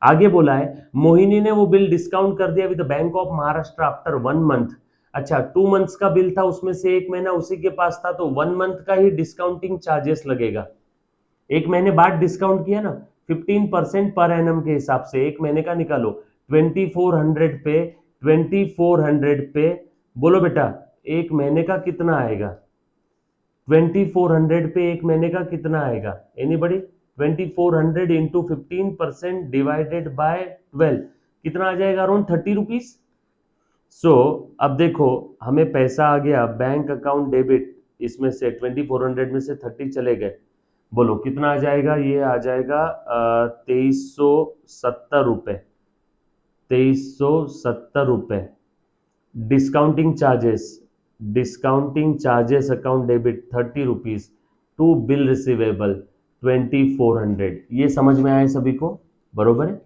आगे बोला है मोहिनी ने वो बिल डिस्काउंट कर दिया with bank of Maharashtra after 1 month, अच्छा 2 मंथ्स का बिल था, उसमें से 1 महीना उसी के पास था, तो 1 मंथ का ही डिस्काउंटिंग चार्जेस लगेगा, 1 महीने बाद डिस्काउंट किया ना, 15% पर एनम के हिसाब से 1 महीने का निकालो, 2400 पे 2400 पे, बोलो बेटा 1 महीने का कितना आएगा? 2400 पे 1 महीने का कितना आएगा? एनीबॉडी? 2400 इंटू 15% डिवाइडेड बाय 12, कितना आ जाएगा? Around 30 rupees. सो अब देखो हमें पैसा आ गया बैंक अकाउंट डेबिट, इसमें से 2400 में से 30 चले गए, बोलो कितना आ जाएगा? ये आ जाएगा 2370 रुपए, 2370 रुपए। Discounting charges, discounting charges account debit 30 rupees to bill receivable 2400, ये समझ में आया सभी को? बरोबर है,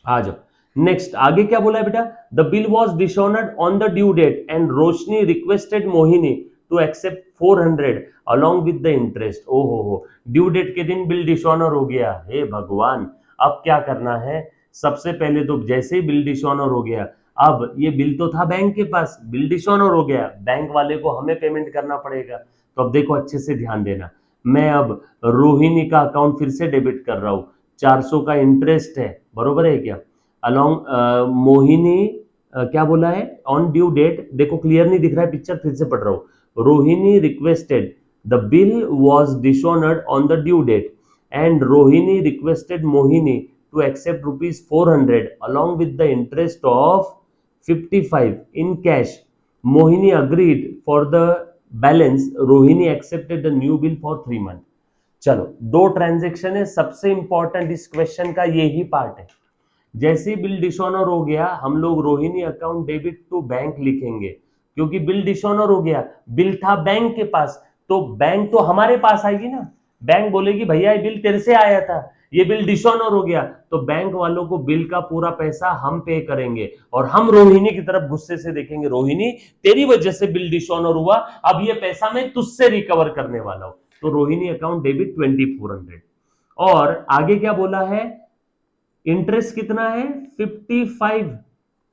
आ जाओ नेक्स्ट। आगे क्या बोला है बेटा? The bill was dishonoured on the due date and Roshni requested Mohini to accept 400 along with the interest. ओ हो, ड्यू डेट के दिन बिल डिसऑनर हो गया, हे भगवान, अब क्या करना है? सबसे पहले तो जैसे ही बिल डिसऑनर हो गया, अब ये बिल तो था बैंक के पास, बिल डिसऑनर हो गया, बैंक वाले को हमें पेमेंट करना पड़ेगा, तो अब देखो अच्छे से ध्यान देना, मैं अब रोहिणी का अकाउंट फिर से डेबिट कर रहा हूं, 400 का इंटरेस्ट है, बरोबर है क्या? अलॉन्ग मोहिनी क्या बोला है? ऑन ड्यू डेट, देखो क्लियर नहीं दिख रहा है पिक्चर, फिर से पढ़ रहा हूं, Rohini requested, the bill was dishonoured on the due date and Rohini requested Mohini to accept rupees 400 along with the interest of 55 in cash. Mohini agreed for the balance. Rohini accepted the new bill for 3 months. चलो, दो transaction है, सबसे important इस question का यही part है। जैसे ही bill dishonour हो गया, हम लोग Rohini account debit to bank लिखेंगे, क्योंकि बिल डिसऑनर हो गया, बिल था बैंक के पास, तो बैंक तो हमारे पास आएगी ना। बैंक बोलेगी भैया ये बिल तेरे से आया था, ये बिल डिसऑनर हो गया, तो बैंक वालों को बिल का पूरा पैसा हम पे करेंगे, और हम रोहिणी की तरफ गुस्से से देखेंगे, रोहिणी तेरी वजह से बिल डिसऑनर हुआ, अब ये पैसा मैं तुझसे रिकवर करने वाला हूं। तो रोहिणी अकाउंट डेबिट 2400। और आगे क्या बोला है, इंटरेस्ट कितना है 55।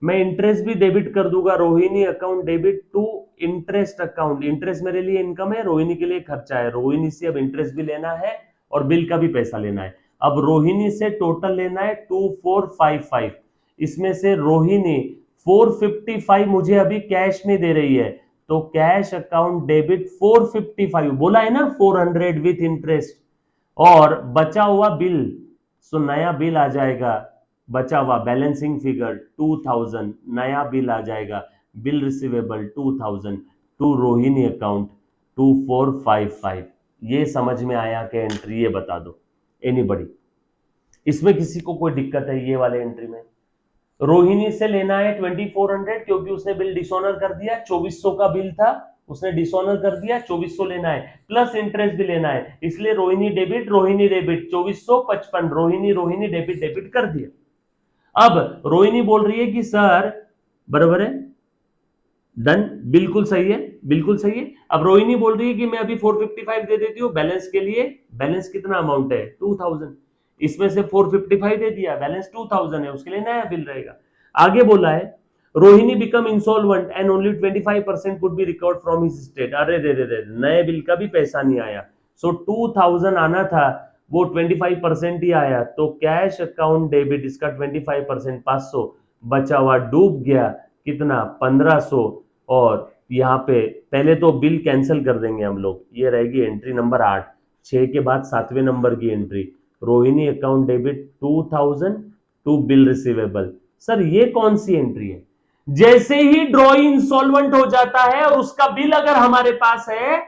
मैं इंटरेस्ट भी डेबिट कर दूंगा, Rohini account debit to interest account. Interest मेरे लिए इनकम है, रोहिणी के लिए खर्चा है, रोहिणी से अब इंटरेस्ट भी लेना है और बिल का भी पैसा लेना है। अब रोहिणी से टोटल लेना है 2455, इसमें से रोहिणी 455 मुझे अभी कैश में दे रही है, तो कैश अकाउंट डेबिट 455, बोला है ना 400 विथ इंटरेस्ट, और बचा हुआ बिल, सो नया बिल आ जाएगा, बचा हुआ बैलेंसिंग फिगर 2000, नया बिल आ जाएगा, bill receivable 2000 to Rohini account 2455। ये समझ में आया कि एंट्री, ये बता दो एनीबडी, इसमें किसी को कोई दिक्कत है ये वाले एंट्री में? रोहिणी से लेना है 2400, क्योंकि उसने बिल डिसऑनर कर दिया, 2400 का बिल था, उसने डिसऑनर कर दिया, 2400 लेना है, प्लस इंटरेस्ट भी लेना है, इसलिए Rohini debit 2455, Rohini Rohini debit debit कर दिया। अब रोहिणी बोल रही है कि सर, बराबर है, डन, बिल्कुल सही है, बिल्कुल सही है। अब रोहिणी बोल रही है कि मैं अभी 455 दे देती हूँ बैलेंस के लिए, बैलेंस कितना अमाउंट है 2000, इसमें से 455 दे दिया, बैलेंस 2000 है, उसके लिए नया बिल रहेगा। आगे बोला है Rohini become insolvent and only 25% could be recovered from his state. अरे रे रे रे, नए बिल का भी पैसा नहीं आया, सो 2000 आना था, वो 25% ही आया, तो कैश अकाउंट डेबिट इसका 25% 500, बचा हुआ डूब गया कितना 1500। और यहाँ पे पहले तो बिल कैंसिल कर देंगे हम लोग, ये रहेगी एंट्री नंबर 8, 6 के बाद 7वें नंबर की entry, Rohini account debit 2000 to bill receivable. Sir ये कौन सी एंट्री है? जैसे ही ड्रॉई इंसॉल्वेंट हो जाता है और उसका बिल अगर हमारे पास है,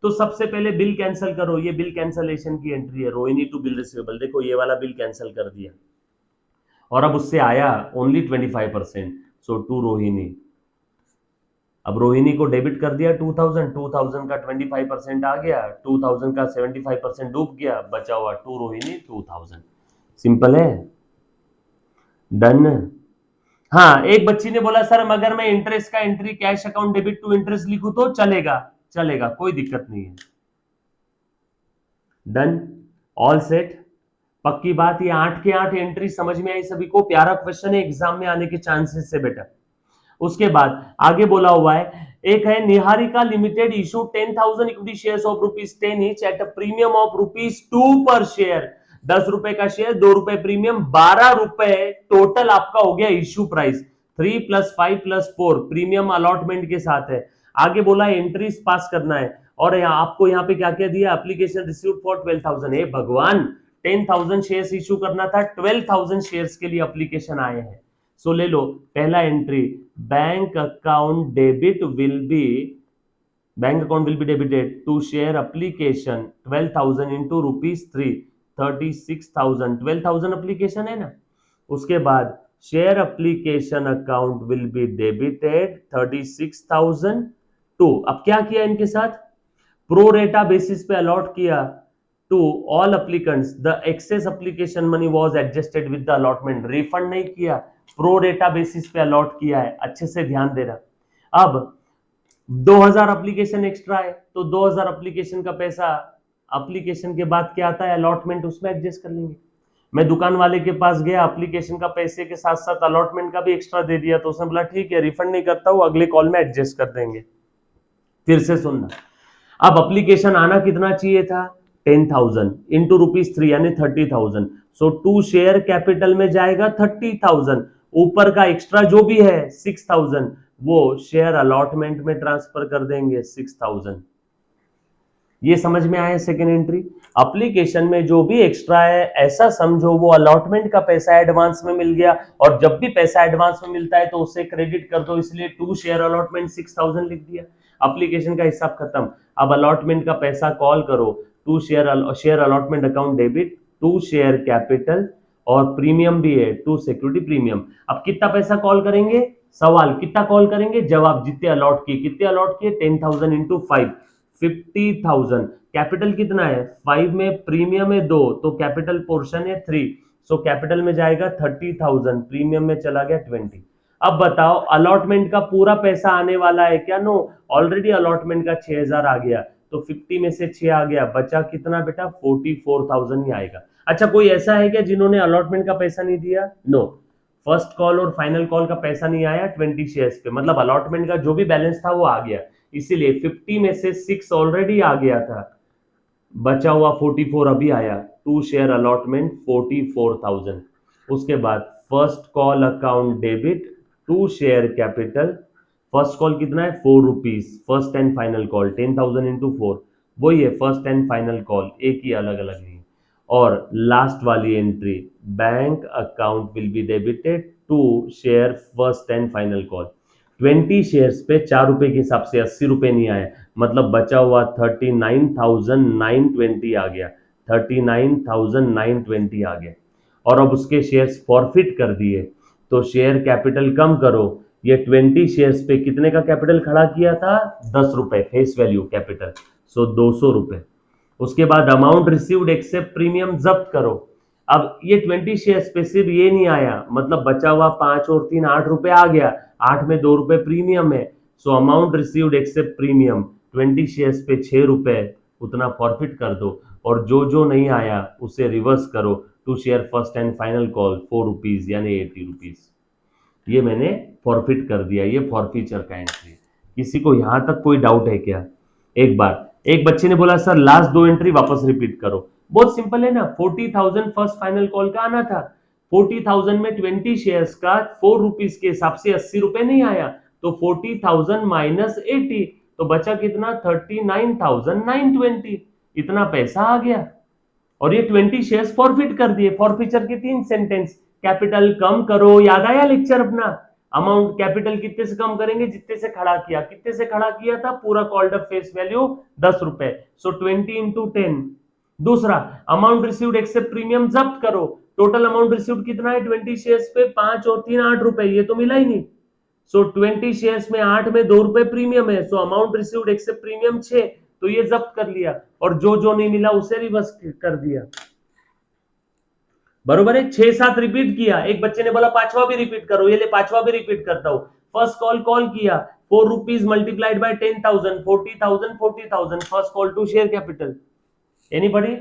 तो सबसे पहले बिल कैंसिल करो, ये बिल कैंसलेशन की एंट्री है, रोहिणी टू बिल रिसीवेबल। देखो ये वाला बिल कैंसिल कर दिया, और अब उससे आया ओनली 25%, सो टू रोहिणी। अब रोहिणी को डेबिट कर दिया 2000, 2000 का 25% आ गया, 2000 का 75% डूब गया, बचा हुआ टू रोहिणी 2000। सिंपल है, डन। हाँ, एक बच्ची ने बोला सर मगर मैं इंटरेस्ट का entry cash account debit to interest लिखूं तो चलेगा? चलेगा, कोई दिक्कत नहीं है, डन, ऑल सेट, पक्की बात। ये 8 के 8 एंट्री समझ में आई सभी को? प्यारा क्वेश्चन है, एग्जाम में आने के चांसेस से बेटा। उसके बाद आगे बोला हुआ है, एक है Niharika limited issue 10,000 equity shares of ₹10 each at a premium of ₹2 पर शेयर। 10 रुपए का शेयर, 2 रुपए प्रीमियम, 12 रुपए टोटल आपका हो गया इश्यू प्राइस। 3 + 5 + 4 प्रीमियम अलॉटमेंट के साथ है। आगे बोला एंट्रीज पास करना है, और आपको यहाँ पे क्या क्या दिया, एप्लीकेशन रिसीव्ड फॉर 12,000। हे भगवान, 10,000 शेयर्स इशू करना था, 12,000 शेयर्स के लिए एप्लीकेशन आए हैं। सो ले लो पहला entry, bank account debit will be, bank account will be debited to share application 12,000 into ₹3, 36,000, 12,000 application है ना। उसके बाद share application account will be debited 36,000 to, अब क्या किया इनके साथ, प्रो रेटा बेसिस पे अलॉट किया to all applicants, the excess application money was adjusted with the allotment. Refund नहीं किया, प्रो रेटा बेसिस पे अलॉट किया है, अच्छे से ध्यान देना। अब 2000 एप्लीकेशन एक्स्ट्रा है, तो 2000 एप्लीकेशन का पैसा एप्लीकेशन के बाद क्या आता है अलॉटमेंट, उसमें एडजस्ट कर लेंगे। मैं दुकान वाले के पास गया, एप्लीकेशन का पैसे के साथ साथ अलॉटमेंट का भी एक्स्ट्रा दे दिया, तो उसने बोला ठीक है रिफंड नहीं करता हूं, अगले कॉल में एडजस्ट कर देंगे। फिर से सुनना, अब एप्लीकेशन आना कितना चाहिए था 10,000 इंटू ₹3 यानी 30,000, सो टू शेयर कैपिटल में जाएगा 30,000, ऊपर का एक्स्ट्रा जो भी है 6,000 वो शेयर अलॉटमेंट में ट्रांसफर कर देंगे 6,000। ये समझ में आया सेकेंड एंट्री? एप्लीकेशन में जो भी एक्स्ट्रा है ऐसा समझो वो अलॉटमेंट का पैसा एडवांस में मिल गया, और जब भी पैसा एडवांस में मिलता है तो उससे क्रेडिट कर दो, इसलिए टू शेयर अलॉटमेंट 6,000 लिख दिया, एप्लीकेशन का हिसाब खत्म। अब अलॉटमेंट का पैसा कॉल करो to share allotment account debit, to share capital, और प्रीमियम भी है, टू सिक्योरिटी प्रीमियम। अब कितना पैसा कॉल करेंगे, सवाल कितना कॉल करेंगे, जवाब जितने अलॉट किए, कितने अलॉट किए, 10,000 इंटू 5, 50,000। कैपिटल कितना है, 5 में प्रीमियम है 2, तो कैपिटल पोर्शन है 3, सो कैपिटल में जाएगा 30,000, प्रीमियम में चला गया 20। अब बताओ अलॉटमेंट का पूरा पैसा आने वाला है क्या, नो, ऑलरेडी अलॉटमेंट का 6,000 आ गया, तो 50 में से 6 आ गया, बचा कितना बेटा, 44,000 ही आएगा। अच्छा कोई ऐसा है क्या जिन्होंने अलॉटमेंट का पैसा नहीं दिया, नो, फर्स्ट कॉल और फाइनल कॉल का पैसा नहीं आया 20 शेयर्स पे, मतलब अलॉटमेंट का जो भी बैलेंस था वो आ गया, इसीलिए 50 में से 6 ऑलरेडी आ गया था, बचा हुआ 44 अभी आया, टू शेयर अलॉटमेंट 44,000। उसके बाद first call account debit, to share capital, first call कितना है, 4 rupees, first and final call 10,000 into 4, वही है फर्स्ट एंड फाइनल कॉल, एक ही अलग अलग नहीं। और लास्ट वाली entry, bank account will be debited to share first and final call, 20 shares पे 4 रुपए के हिसाब से 80 रुपए नहीं आए, मतलब बचा हुआ 39,920 आ गया, 39,920 आ गया। और अब उसके शेयर्स फॉरफिट कर दिए, तो शेयर कैपिटल कम करो, ये 20 शेयर्स पे कितने का कैपिटल खड़ा किया था, 10 रुपए फेस वैल्यू कैपिटल, सो 200 रुपए। उसके बाद अमाउंट रिसीव्ड एक्सेप्ट प्रीमियम जब्त करो। अब ये 20 शेयर्स पे सिर्फ ये नहीं आया, मतलब बचा हुआ 5 और 3 8 रुपए आ गया, 8 में 2 रुपए प्रीमियम है, so amount received accept premium 20 shares पे 6 रुपए, उतना फॉरफिट कर दो, और जो जो नहीं आया उसे रिवर्स करो, to share first and final call 4 rupees यानी 80 रुपीज, ये मैंने फॉरफिट कर दिया, ये फॉरफीचर का एंट्री। किसी को यहां तक कोई डाउट है क्या, एक बार एक बच्चे ने बोला सर लास्ट 2 एंट्री वापस रिपीट करो, बहुत सिंपल है ना, 40,000 फर्स्ट फाइनल कॉल का आना था, 40,000 में 20 शेयर्स का 4 रुपीज के हिसाब से 80 रुपए नहीं आया, तो 40,000 माइनस 80, तो बचा कितना, 39,920, इतना पैसा आ गया, और ये 20 शेयर्स फॉरफिट कर दिए। फॉरफीचर के 3 सेंटेंस, कैपिटल कम करो, याद आया लेक्चर अपना, अमाउंट कैपिटल कितने से कम करेंगे, जितने से खड़ा किया, कितने से खड़ा किया था, पूरा कॉल्ड अप फेस वैल्यू 10 रुपए, सो 20 इंटू 10। दूसरा, अमाउंट रिसीव्ड एक्सेप्ट प्रीमियम जब्त करो, टोटल अमाउंट रिसीव्ड कितना है 20 शेयर्स पे, 5 और 3 8 रुपए, ये तो मिला ही नहीं, सो 20 शेयर्स में 8 में 2 रुपए प्रीमियम है, so amount received accept premium 6, तो ये जब्त कर लिया, और जो जो नहीं मिला उसे रिवर्स कर दिया, बरोबर है। 6 7 रिपीट किया, एक बच्चे ने बोला पांचवा भी रिपीट करो, ये ले पांचवा भी रिपीट करता हूं। फर्स्ट कॉल कॉल किया, 4 rupees multiplied by 10,000, 40,000 40,000, first call to share capital, anybody,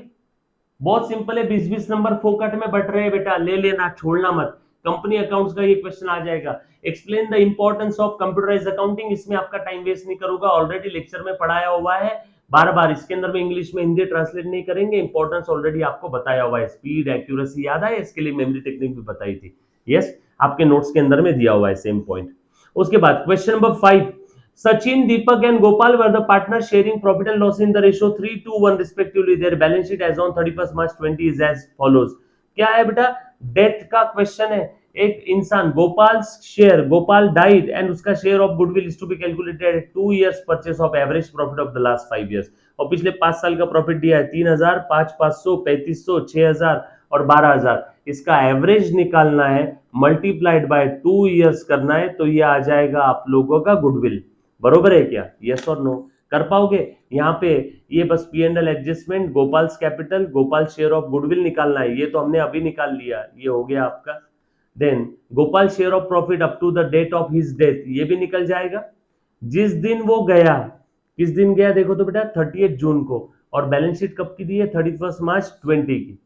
बहुत सिंपल है, 20-20 नंबर फोकट में बट रहे हैं बेटा, ले लेना छोड़ना मत, कंपनी अकाउंट्स का ये क्वेश्चन आ जाएगा, explain the importance of computerise accounting, इसमें आपका टाइम वेस्ट नहीं करूंगा, ऑलरेडी लेक्चर में पढ़ाया हुआ है, बार बार इसके अंदर में इंग्लिश में हिंदी ट्रांसलेट नहीं करेंगे, इंपॉर्टेंस ऑलरेडी आपको बताया हुआ है, स्पीड एक्यूरेसी याद है, इसके लिए मेमोरी टेक्निक भी बताई थी, यस, आपके नोट्स के अंदर में दिया हुआ है सेम पॉइंट। उसके बाद question number 5, Sachin, Deepak and Gopal were the partners sharing profit and loss in the ratio 3:1 respectively. Their balance sheet as on 31st March 20 is as follows. क्या है बेटा, डेथ का क्वेश्चन है, एक इंसान Gopal share, Gopal died and उसका share of goodwill is to be calculated 2 years purchase of average profit of the last 5 years, और पिछले 5 साल का प्रॉफिट दिया है 3,000, 5,500, 3,500, 6,000 और 12,000, इसका एवरेज निकालना है, मल्टीप्लाइड बाय 2 years करना है, तो ये आ जाएगा आप लोगों का गुडविल, बरोबर है क्या, यस और नो, कर पाओगे। यहाँ पे ये बस P and L adjustment, गोपाल्स capital, Gopal share of goodwill निकालना है, ये तो हमने अभी निकाल लिया, ये हो गया आपका। Then Gopal share of profit up to the date of his death, ये भी निकल जाएगा, जिस दिन वो गया, किस दिन गया देखो तो बेटा 30 जून को, और बैलेंस शीट कब की दी है 31 मार्च 20 की,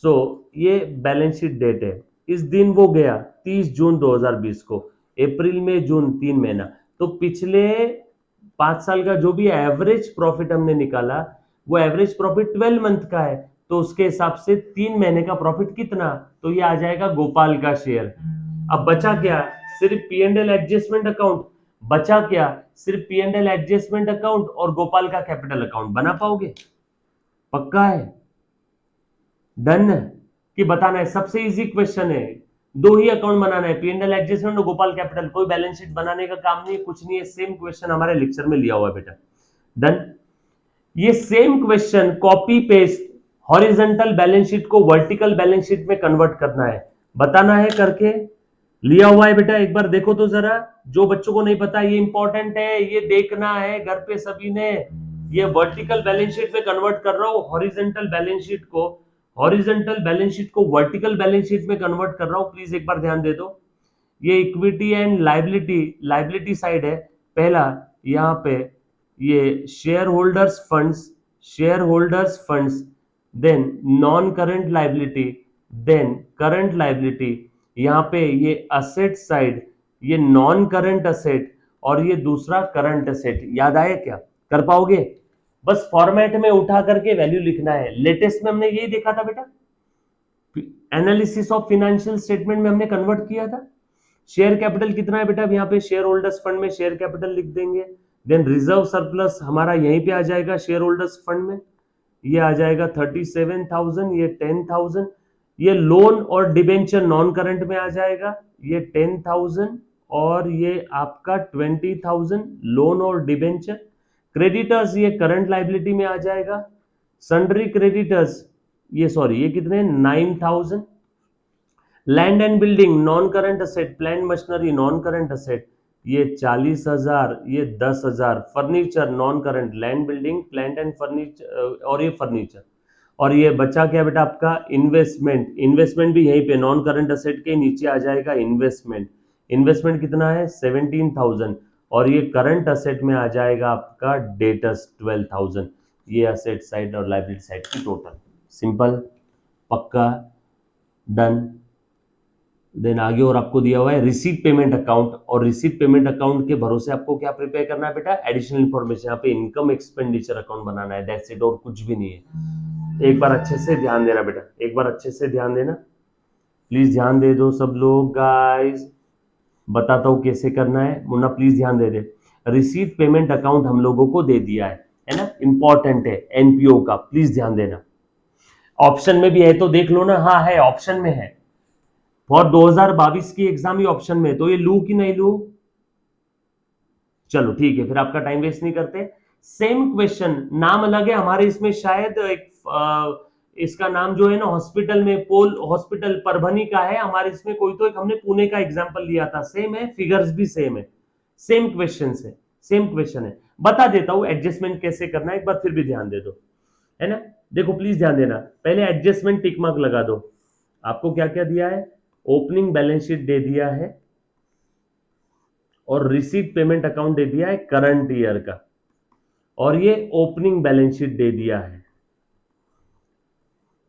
सो ये बैलेंस शीट डेट है, इस दिन वो गया 30 जून 2020 को, अप्रैल में जून 3 महीना, तो पिछले 5 साल का जो भी एवरेज प्रॉफिट हमने निकाला, वो एवरेज प्रॉफिट 12 मंथ का है, तो उसके हिसाब से 3 महीने का प्रॉफिट कितना, तो ये आ जाएगा गोपाल का शेयर। अब बचा क्या, सिर्फ P and L adjustment account, बचा क्या, सिर्फ P and L adjustment account और गोपाल का कैपिटल अकाउंट, बना पाओगे, पक्का है, डन, कि बताना है, सबसे इजी क्वेश्चन है, 2 ही अकाउंट बनाना है, पी एंड एल एडजस्टमेंट और गोपाल कैपिटल, कोई बैलेंस शीट बनाने का काम नहीं है, कुछ नहीं है, सेम क्वेश्चन हमारे लेक्चर में लिया हुआ है बेटा, डन। ये same question copy paste horizontal balance sheet को वर्टिकल बैलेंस शीट में कन्वर्ट करना है, बताना है करके लिया हुआ है बेटा, एक बार देखो तो जरा। जो बच्चों को नहीं पता ये इंपॉर्टेंट है, ये देखना है घर पे सभी ने। ये वर्टिकल बैलेंस शीट में कन्वर्ट कर रहा हूं, हॉरिजॉन्टल बैलेंस शीट को वर्टिकल बैलेंस शीट में कन्वर्ट कर रहा हूं, प्लीज एक बार ध्यान दे दो। ये इक्विटी एंड लाइबिलिटी साइड है पहला, यहाँ पे ये shareholders funds, then non current liability, then current liability, यहाँ पे ये असेट साइड, ये नॉन करंट असेट, और ये दूसरा करंट असेट। याद आया क्या? कर पाओगे? बस फॉर्मेट में उठा करके वैल्यू लिखना है। लेटेस्ट में हमने यही देखा था बेटा, एनालिसिस ऑफ फिनेंशियल स्टेटमेंट में हमने कन्वर्ट किया था। शेयर कैपिटल कितना है बेटा? यहाँ पे शेयर होल्डर्स फंड में शेयर कैपिटल लिख देंगे। देन रिजर्व सरप्लस हमारा यहीं पे आ जाएगा शेयर होल्डर्स फंड में, ये आ जाएगा 37,000, ये 10,000। ये लोन और डिबेंचर नॉन करंट में आ जाएगा, ये 10,000 और ये आपका 20,000 लोन और डिबेंचर। क्रेडिटर्स ये करंट लाइबिलिटी में आ जाएगा। सन्ड्री क्रेडिटर्स ये सॉरी ये कितने? 9,000। Land and building non current asset, plant machinery non current asset, ये 40,000, ये 10,000। Furniture non current, land building plant and furniture, और ये फर्नीचर। और ये बचा क्या बेटा आपका? इन्वेस्टमेंट भी यहीं पे नॉन करंट असेट के नीचे आ जाएगा। इन्वेस्टमेंट कितना है? 17,000। और ये करंट असेट में आ जाएगा आपका डेटर्स 12,000। ये असेट साइड और लाइबिलिटी साइड की टोटल। सिंपल, पक्का, डन। देन आगे और आपको दिया हुआ है रिसीट पेमेंट अकाउंट, और रिसीट पेमेंट अकाउंट के भरोसे आपको क्या प्रिपेयर करना है बेटा? Additional information. यहाँ पे इनकम एक्सपेंडिचर अकाउंट बनाना है, दैट्स इट, और कुछ भी नहीं है। एक बार अच्छे से ध्यान देना बेटा, एक बार अच्छे से ध्यान देना, प्लीज ध्यान दे दो सब लोग गाइस। बताता हूँ कैसे करना है, मुन्ना प्लीज ध्यान दे दे। रिसीट पेमेंट अकाउंट हम लोगों को दे दिया है ना, इंपॉर्टेंट है एनपीओ का, प्लीज ध्यान देना। ऑप्शन में भी है तो देख लो ना, हाँ है, ऑप्शन में है। और 2022 की एग्जाम ही ऑप्शन में है, तो ये लू कि नहीं लू? चलो ठीक है, फिर आपका टाइम वेस्ट नहीं करते। सेम क्वेश्चन, नाम अलग है हमारे इसमें, शायद एक इसका नाम जो है ना हॉस्पिटल में, पोल हॉस्पिटल परभनी का है, हमारे इसमें कोई तो एक हमने पुणे का एग्जांपल लिया था, सेम है, फिगर्स भी सेम है, सेम क्वेश्चन है, सेम क्वेश्चन है। बता देता हूं एडजस्टमेंट कैसे करना है, एक बार फिर भी ध्यान दे दो, है ना। देखो प्लीज ध्यान देना, पहले एडजस्टमेंट टिक मार्क लगा दो। आपको क्या क्या दिया है? ओपनिंग बैलेंस शीट दे दिया है, और रिसीट पेमेंट अकाउंट दे दिया है करंट ईयर का, और ये ओपनिंग बैलेंस शीट दे दिया है।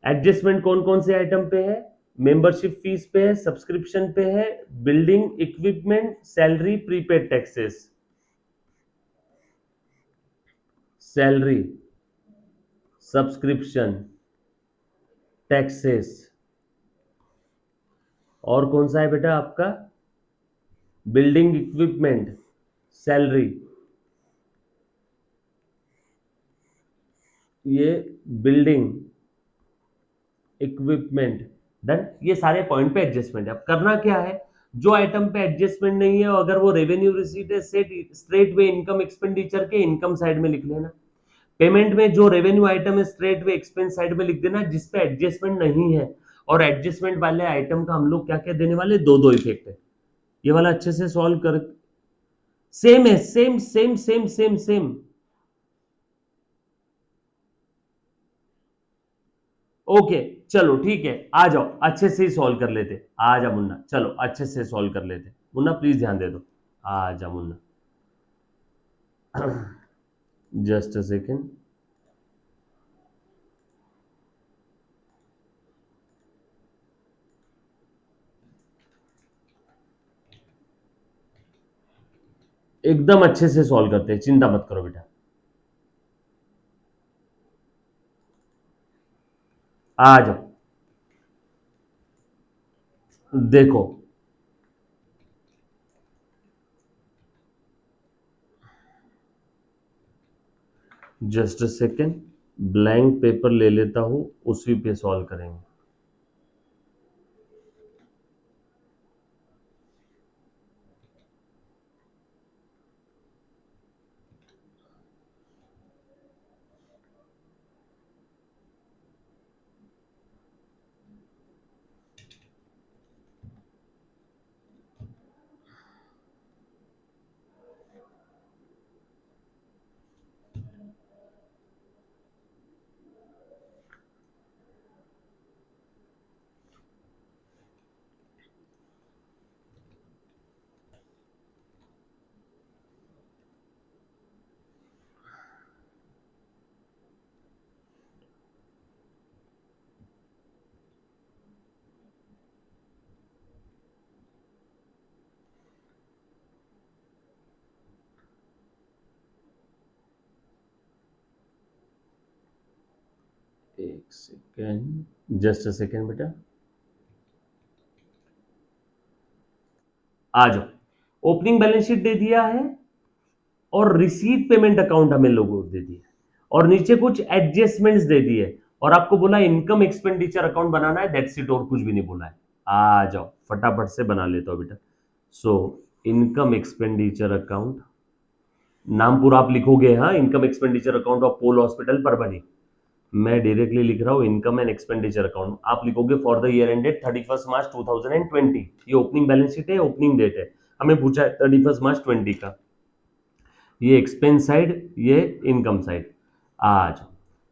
एडजस्टमेंट कौन कौन से आइटम पे है? मेंबरशिप फीस पे है, सब्सक्रिप्शन पे है, building equipment, salary, prepaid taxes, salary, subscription, taxes, और कौन सा है बेटा आपका? बिल्डिंग इक्विपमेंट, सैलरी, ये बिल्डिंग इक्विपमेंट, डन। ये सारे पॉइंट पे एडजस्टमेंट है। अब करना क्या है, जो आइटम पे एडजस्टमेंट नहीं है, अगर वो रेवेन्यू रिसीट है, स्ट्रेट वे इनकम एक्सपेंडिचर के इनकम साइड में लिख लेना। पेमेंट में जो रेवेन्यू आइटम है स्ट्रेट वे एक्सपेंस साइड में लिख देना, जिसपे एडजस्टमेंट नहीं है। और एडजस्टमेंट वाले आइटम का हम लोग क्या क्या देने वाले? दो दो इफेक्ट है। ये वाला अच्छे से सॉल्व कर, सेम है, same same same same same. Okay, चलो ठीक है, आ जाओ अच्छे से ही सॉल्व कर लेते। आ जा मुन्ना, चलो अच्छे से सॉल्व कर लेते। मुन्ना प्लीज ध्यान दे दो, आ जा मुन्ना। Just a second. एकदम अच्छे से सॉल्व करते हैं, चिंता मत करो बेटा। आ जाओ, देखो just a second, blank paper ले लेता हूं, उसी पे सॉल्व करेंगे। एक सेकेंड, जस्ट अ सेकेंड बेटा, आ जाओ। ओपनिंग बैलेंस शीट दे दिया है और रिसीट पेमेंट अकाउंट हमें लोगों दे दिया है और नीचे कुछ एडजस्टमेंट्स दे दिए और आपको बोला इनकम एक्सपेंडिचर अकाउंट बनाना है, दैट्स इट, और कुछ भी नहीं बोला है। आ जाओ फटाफट से बना लेता हूं बेटा। सो इनकम एक्सपेंडिचर अकाउंट, नाम पूरा आप लिखोगे, हाँ, income expenditure account of Paul hospital Parbhani. मैं डायरेक्टली लिख रहा हूँ इनकम एंड एक्सपेंडिचर अकाउंट, आप लिखोगे फॉर द ईयर एंडेड 31 मार्च 2020। ये ओपनिंग बैलेंस शीट है, ओपनिंग डेट है, हमें पूछा है 31 मार्च 20 का। ये एक्सपेंस साइड, ये इनकम साइड। आज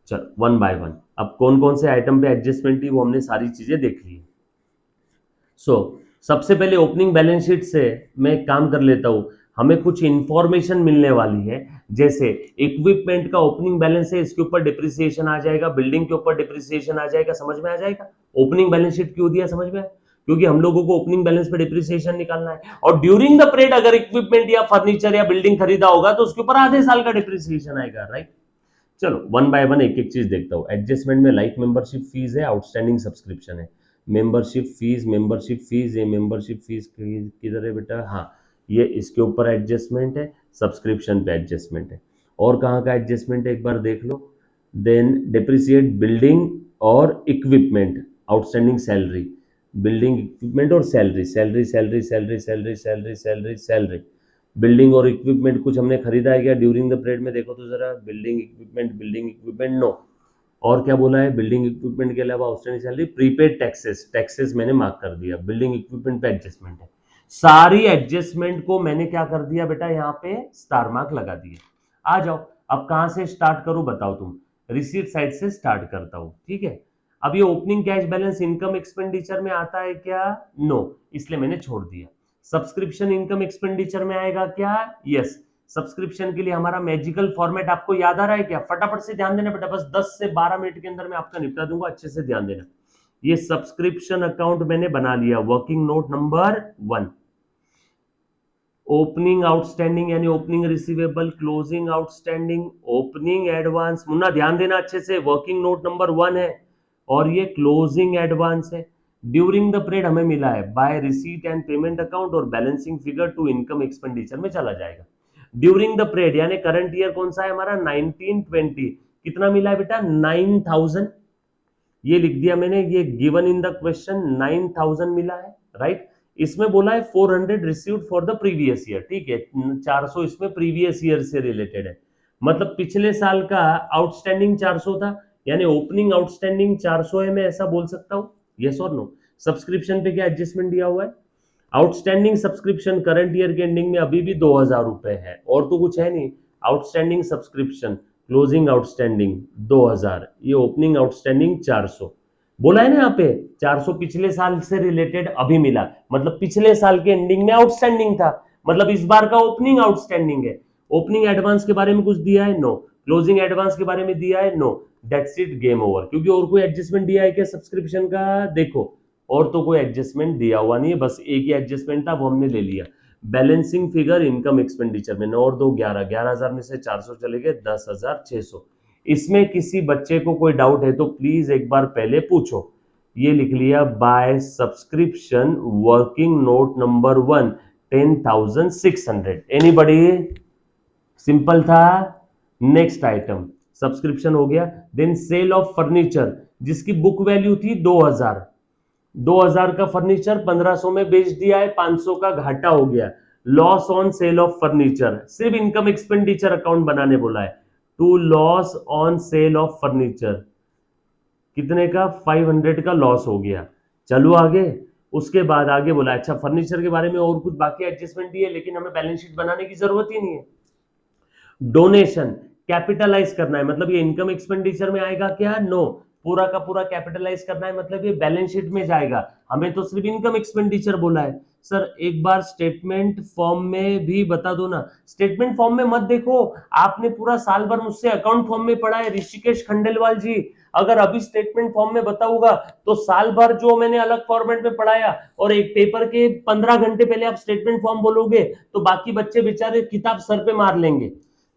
चल वन बाय वन, अब कौन कौन से आइटम पे एडजस्टमेंट थी वो हमने सारी चीजें देख ली। सो सबसे पहले ओपनिंग बैलेंस शीट से मैं एक काम कर लेता हूं, हमें कुछ इंफॉर्मेशन मिलने वाली है। जैसे इक्विपमेंट का ओपनिंग बैलेंस है, इसके ऊपर डिप्रिसिएशन आ जाएगा, बिल्डिंग के ऊपर डिप्रिसिएशन आ जाएगा, समझ में आ जाएगा। ओपनिंग बैलेंस शीट क्यों दिया समझ में आया, क्योंकि हम लोगों को ओपनिंग बैलेंस पे डिप्रिसिएशन निकालना है और ड्यूरिंग द पीरियड अगर इक्विपमेंट या फर्नीचर या बिल्डिंग खरीदा होगा तो उसके ऊपर आधे साल का डिप्रिसिएशन आएगा, राइट। चलो वन बाय वन एक एक चीज देखता हूँ। एडजस्टमेंट में लाइक मेंबरशिप फीस है, आउटस्टैंडिंग सब्सक्रिप्शन है। मेंबरशिप फीस, ये मेंबरशिप फीस किधर है बेटा, हाँ, ये इसके ऊपर एडजस्टमेंट है, सब्सक्रिप्शन पे एडजस्टमेंट है। और कहाँ का एडजस्टमेंट है एक बार देख लो। देन डिप्रिसिएट बिल्डिंग और equipment, outstanding salary, building equipment और salary, salary salary salary salary salary salary salary. Building और इक्विपमेंट कुछ हमने खरीदा है क्या ड्यूरिंग द पीरियड में, देखो तो जरा, बिल्डिंग इक्विपमेंट नो। और क्या बोला है, बिल्डिंग इक्विपमेंट के अलावा outstanding salary, prepaid taxes, taxes मैंने मार्क कर दिया, बिल्डिंग इक्विपमेंट पे एडजस्टमेंट है। सारी एडजस्टमेंट को मैंने क्या कर दिया बेटा, यहाँ पे स्टार मार्क लगा दिया। आ जाओ, अब कहां से स्टार्ट करूं बताओ तुम, रिसीट साइड से स्टार्ट करता हूं, ठीक है। अब ये opening cash balance income expenditure में आता है क्या, नो, इसलिए मैंने छोड़ दिया। सब्सक्रिप्शन इनकम एक्सपेंडिचर में आएगा क्या, यस। सब्सक्रिप्शन के लिए हमारा मैजिकल फॉर्मेट आपको याद आ रहा है क्या, फटाफट से ध्यान देना बेटा, बस 10 से 12 मिनट के अंदर मैं आपका निपटा दूंगा, अच्छे से ध्यान देना। ये सब्सक्रिप्शन अकाउंट मैंने बना लिया, working note number 1, opening outstanding यानी opening receivable, closing outstanding, opening advance, मुन्ना ध्यान देना अच्छे से, वर्किंग नोट नंबर 1 है और ये क्लोजिंग एडवांस है। ड्यूरिंग द पीरियड हमें मिला है by receipt and payment account और balancing figure to income expenditure में चला जाएगा। ड्यूरिंग द पीरियड यानी करंट ईयर कौन सा है हमारा, 1920, कितना मिला है बेटा, 9000, ये लिख दिया मैंने, ये गिवन इन द क्वेश्चन 9000 मिला है, राइट। इसमें बोला है 400 received for the previous year, ठीक है, 400 इसमें प्रीवियस ईयर से रिलेटेड है, मतलब पिछले साल का आउटस्टैंडिंग 400 था, यानी ओपनिंग आउटस्टैंडिंग 400 है, मैं ऐसा बोल सकता हूं, यस और नो। सब्सक्रिप्शन पे क्या एडजस्टमेंट दिया हुआ है, आउटस्टैंडिंग सब्सक्रिप्शन करंट ईयर के एंडिंग में अभी भी 2000 रुपए है और तो कुछ है नहीं। आउटस्टैंडिंग सब्सक्रिप्शन, क्लोजिंग आउटस्टैंडिंग 2000, ये ओपनिंग आउटस्टैंडिंग 400, बोला है ना यहाँ पे 400 पिछले साल से रिलेटेड अभी मिला, मतलब पिछले साल के एंडिंग में आउटस्टैंडिंग था, मतलब इस बार का ओपनिंग आउटस्टैंडिंग है। ओपनिंग एडवांस के बारे में कुछ दिया है, नो। क्लोजिंग एडवांस के बारे में दिया है, no. That's it, game over. क्योंकि और कोई एडजस्टमेंट दिया है क्या सब्सक्रिप्शन का, देखो और तो कोई एडजस्टमेंट दिया हुआ नहीं है, बस एक ही एडजस्टमेंट था वो हमने ले लिया। बैलेंसिंग फिगर इनकम एक्सपेंडिचर में 9 और 2 11, 11000 में से 400 चले गए, 10600। इसमें किसी बच्चे को कोई डाउट है तो प्लीज एक बार पहले पूछो। ये लिख लिया by subscription working note number 1, 10600। Anybody, simple था। नेक्स्ट आइटम सब्सक्रिप्शन हो गया। देन सेल ऑफ फर्नीचर, जिसकी बुक वैल्यू थी 2000, 2000 का फर्नीचर 1500 में बेच दिया है, 500 का घाटा हो गया। Loss on sale of furniture, सिर्फ इनकम एक्सपेंडिचर अकाउंट बनाने बोला है, to loss on sale of furniture, कितने का, 500 का लॉस हो गया। चलो आगे, उसके बाद आगे बोला, अच्छा फर्नीचर के बारे में और कुछ बाकी एडजस्टमेंट भी है लेकिन हमें बैलेंस शीट बनाने की जरूरत ही नहीं है। डोनेशन कैपिटलाइज करना है, मतलब ये इनकम एक्सपेंडिचर में आएगा क्या, नो। पूरा का पूरा कैपिटलाइज करना है, मतलब ये बैलेंस शीट में जाएगा, हमें तो सिर्फ इनकम एक्सपेंडिचर बोला है। सर एक बार स्टेटमेंट फॉर्म में भी बता दो ना, स्टेटमेंट फॉर्म में मत देखो, आपने पूरा साल भर मुझसे अकाउंट फॉर्म में पढ़ा है ऋषिकेश खंडेलवाल जी, अगर अभी स्टेटमेंट फॉर्म में बताऊंगा तो साल भर जो मैंने अलग फॉर्मेट में पढ़ाया और एक पेपर के 15 घंटे पहले आप स्टेटमेंट फॉर्म बोलोगे तो बाकी बच्चे बेचारे किताब सर पे मार लेंगे।